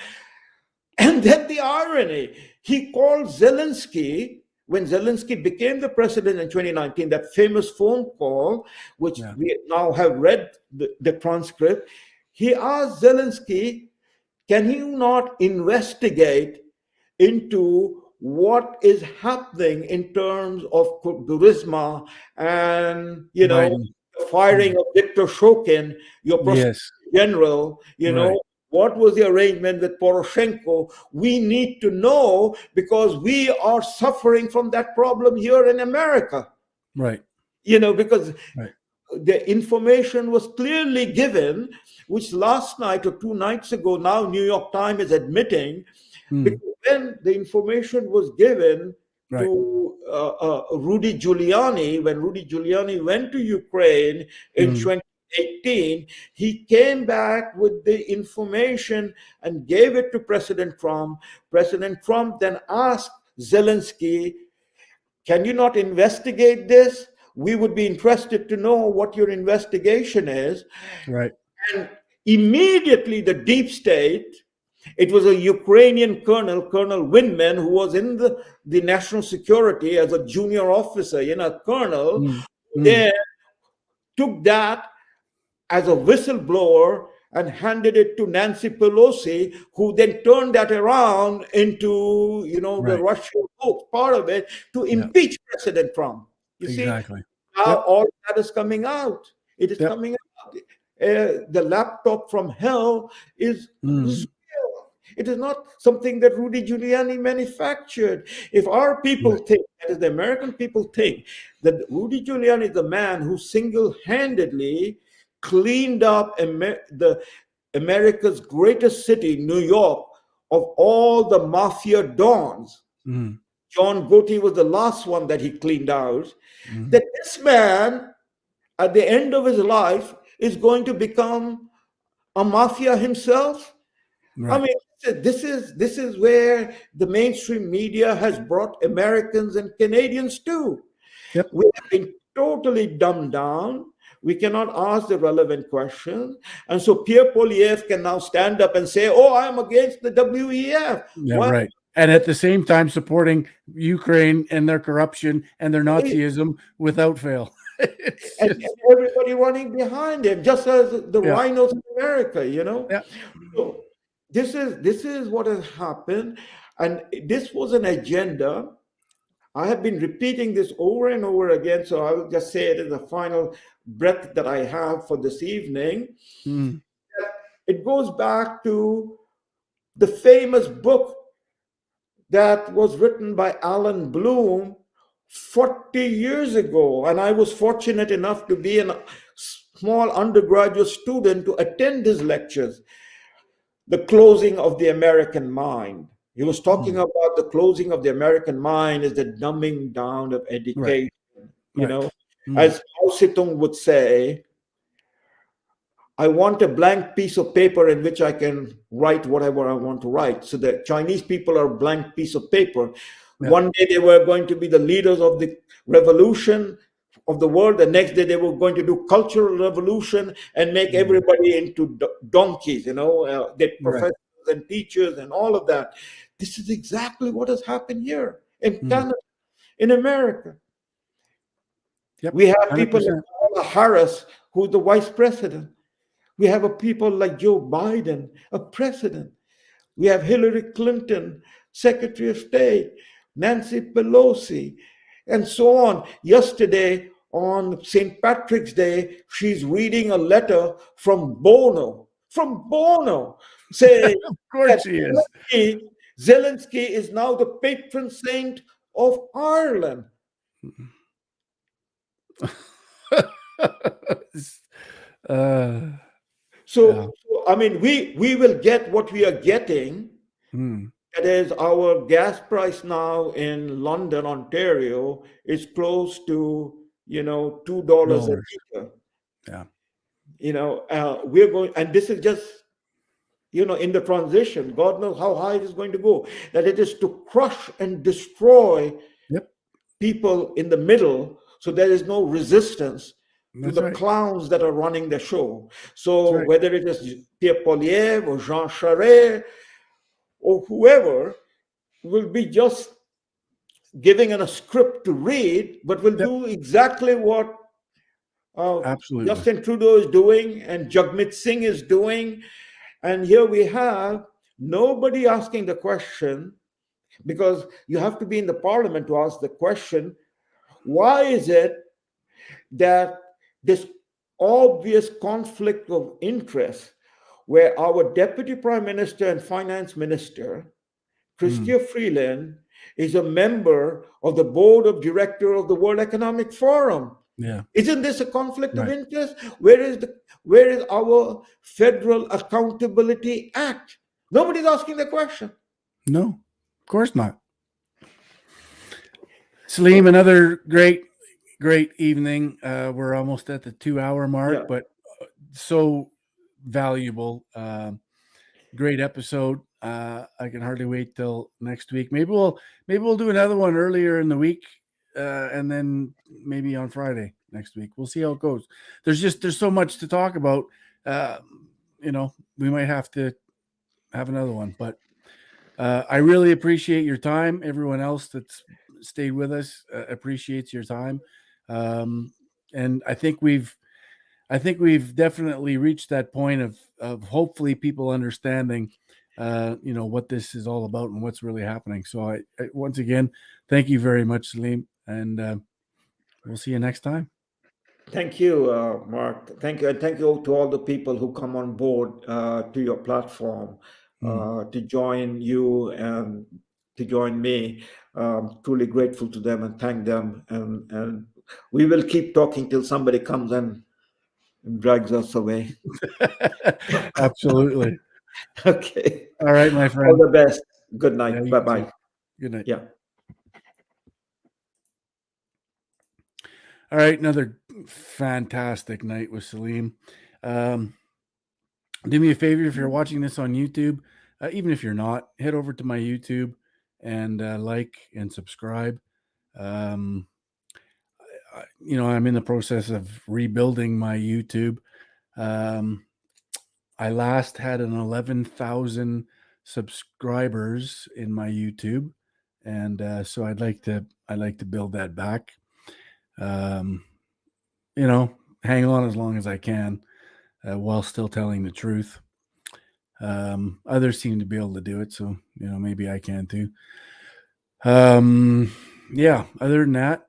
And then the irony, he called Zelensky, when Zelensky became the president in 2019, that famous phone call, which we now have read the transcript, he asked Zelensky, can you not investigate into what is happening in terms of Burisma and, the firing of Viktor Shokin, your general, what was the arrangement with Poroshenko? We need to know, because we are suffering from that problem here in America. Because the information was clearly given, which last night or 2 nights ago, now New York Times is admitting, because when the information was given to Rudy Giuliani, when Rudy Giuliani went to Ukraine in 2018, he came back with the information and gave it to President Trump. President Trump then asked Zelensky, can you not investigate this? We would be interested to know what your investigation is. And immediately the deep state, it was a Ukrainian colonel, Colonel Windman, who was in the national security as a junior officer, colonel, then took that as a whistleblower and handed it to Nancy Pelosi, who then turned that around into, the Russian part of it to impeach President Trump. You see, now all that is coming out. It is coming out. the laptop from hell is real. It is not something that Rudy Giuliani manufactured. If our people think, that is, the American people think, that Rudy Giuliani is the man who single-handedly cleaned up America's greatest city, New York, of all the mafia dons. John Gotti was the last one that he cleaned out. That this man, at the end of his life, is going to become a mafia himself. I mean, this is where the mainstream media has brought Americans and Canadians to. We have been totally dumbed down. We cannot ask the relevant questions. And so Pierre Poilievre can now stand up and say, oh, I'm against the WEF. Right. And at the same time supporting Ukraine and their corruption and their Nazism without fail. And everybody running behind him, just as the rhinos in America, you know? So this is what has happened. And this was an agenda. I have been repeating this over and over again, so I will just say it as a final breath that I have for this evening. It goes back to the famous book that was written by Alan Bloom 40 years ago. And I was fortunate enough to be a small undergraduate student to attend his lectures, The Closing of the American Mind. He was talking about the closing of the American mind is the dumbing down of education. You know, as Mao Zedong would say, I want a blank piece of paper in which I can write whatever I want to write. So the Chinese people are a blank piece of paper. One day they were going to be the leaders of the revolution of the world. The next day they were going to do cultural revolution and make everybody into donkeys, you know, their professors and teachers and all of that. This is exactly what has happened here in Canada, in America. We have 100%. People like Kamala Harris, who's the vice president. We have a people like Joe Biden, a president. We have Hillary Clinton, Secretary of State, Nancy Pelosi, and so on. Yesterday, on St. Patrick's Day, she's reading a letter from Bono, saying of course she is. Zelensky is now the patron saint of Ireland. So, I mean, we will get what we are getting. That is, our gas price now in London, Ontario, is close to, you know, $2 a liter. You know, we're going, and this is just, you know, in the transition. God knows how high it is going to go. That it is to crush and destroy people in the middle, so there is no resistance to the clowns that are running the show. So whether it is Pierre Poilievre or Jean Charest or whoever, will be just giving a script to read, but will do exactly what Justin Trudeau is doing and Jagmeet Singh is doing. And here we have nobody asking the question, because you have to be in the parliament to ask the question, why is it that this obvious conflict of interest, where our deputy prime minister and finance minister, Chrystia Freeland, is a member of the board of director of the World Economic Forum? Isn't this a conflict of interest? Where is our Federal Accountability Act? Nobody's asking the question. No, of course not. Salim, another great evening. We're almost at the 2-hour mark, but so valuable. Great episode. I can hardly wait till next week. Maybe we'll do another one earlier in the week, and then maybe on Friday next week. We'll see how it goes. There's so much to talk about. You know, we might have to have another one, but I really appreciate your time. Everyone else that's stayed with us appreciates your time, and I think we've definitely reached that point of hopefully people understanding, you know, what this is all about and what's really happening. So I once again, thank you very much, Salim, and we'll see you next time. Thank you, Mark. Thank you, and thank you to all the people who come on board to your platform to join you and to join me. Truly grateful to them and thank them. And we will keep talking till somebody comes and drags us away. Absolutely. Okay. All right, my friend. All the best. Good night. Yeah, Bye-bye. too. Good night. Yeah. All right, another fantastic night with Salim. Do me a favor, if you're watching this on YouTube, even if you're not, head over to my YouTube and like and subscribe. I'm in the process of rebuilding my YouTube. I last had an 11,000 subscribers in my YouTube, and so I'd like to build that back. Hang on as long as I can while still telling the truth. Others seem to be able to do it, so maybe I can too. Other than that,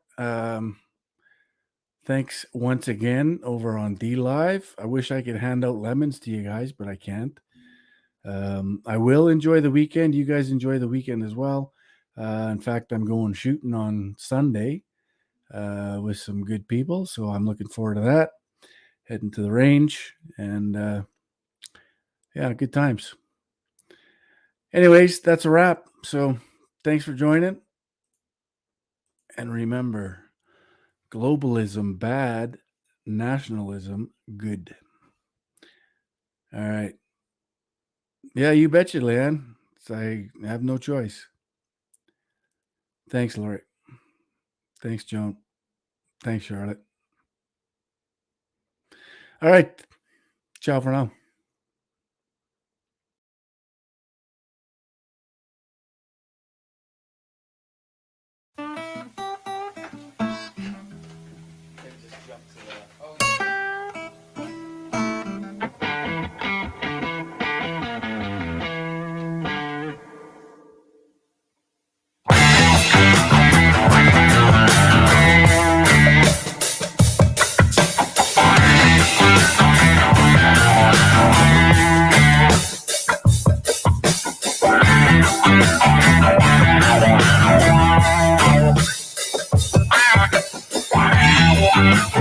thanks once again over on D Live. I wish I could hand out lemons to you guys, but I can't. I will enjoy the weekend. You guys enjoy the weekend as well. In fact, I'm going shooting on Sunday with some good people, so I'm looking forward to that. Heading to the range, and good times. Anyways, that's a wrap. So thanks for joining. And remember, globalism bad, nationalism good. All right. Yeah, you betcha, Leanne. I have no choice. Thanks, Lori. Thanks, Joan. Thanks, Charlotte. All right. Ciao for now. Wow.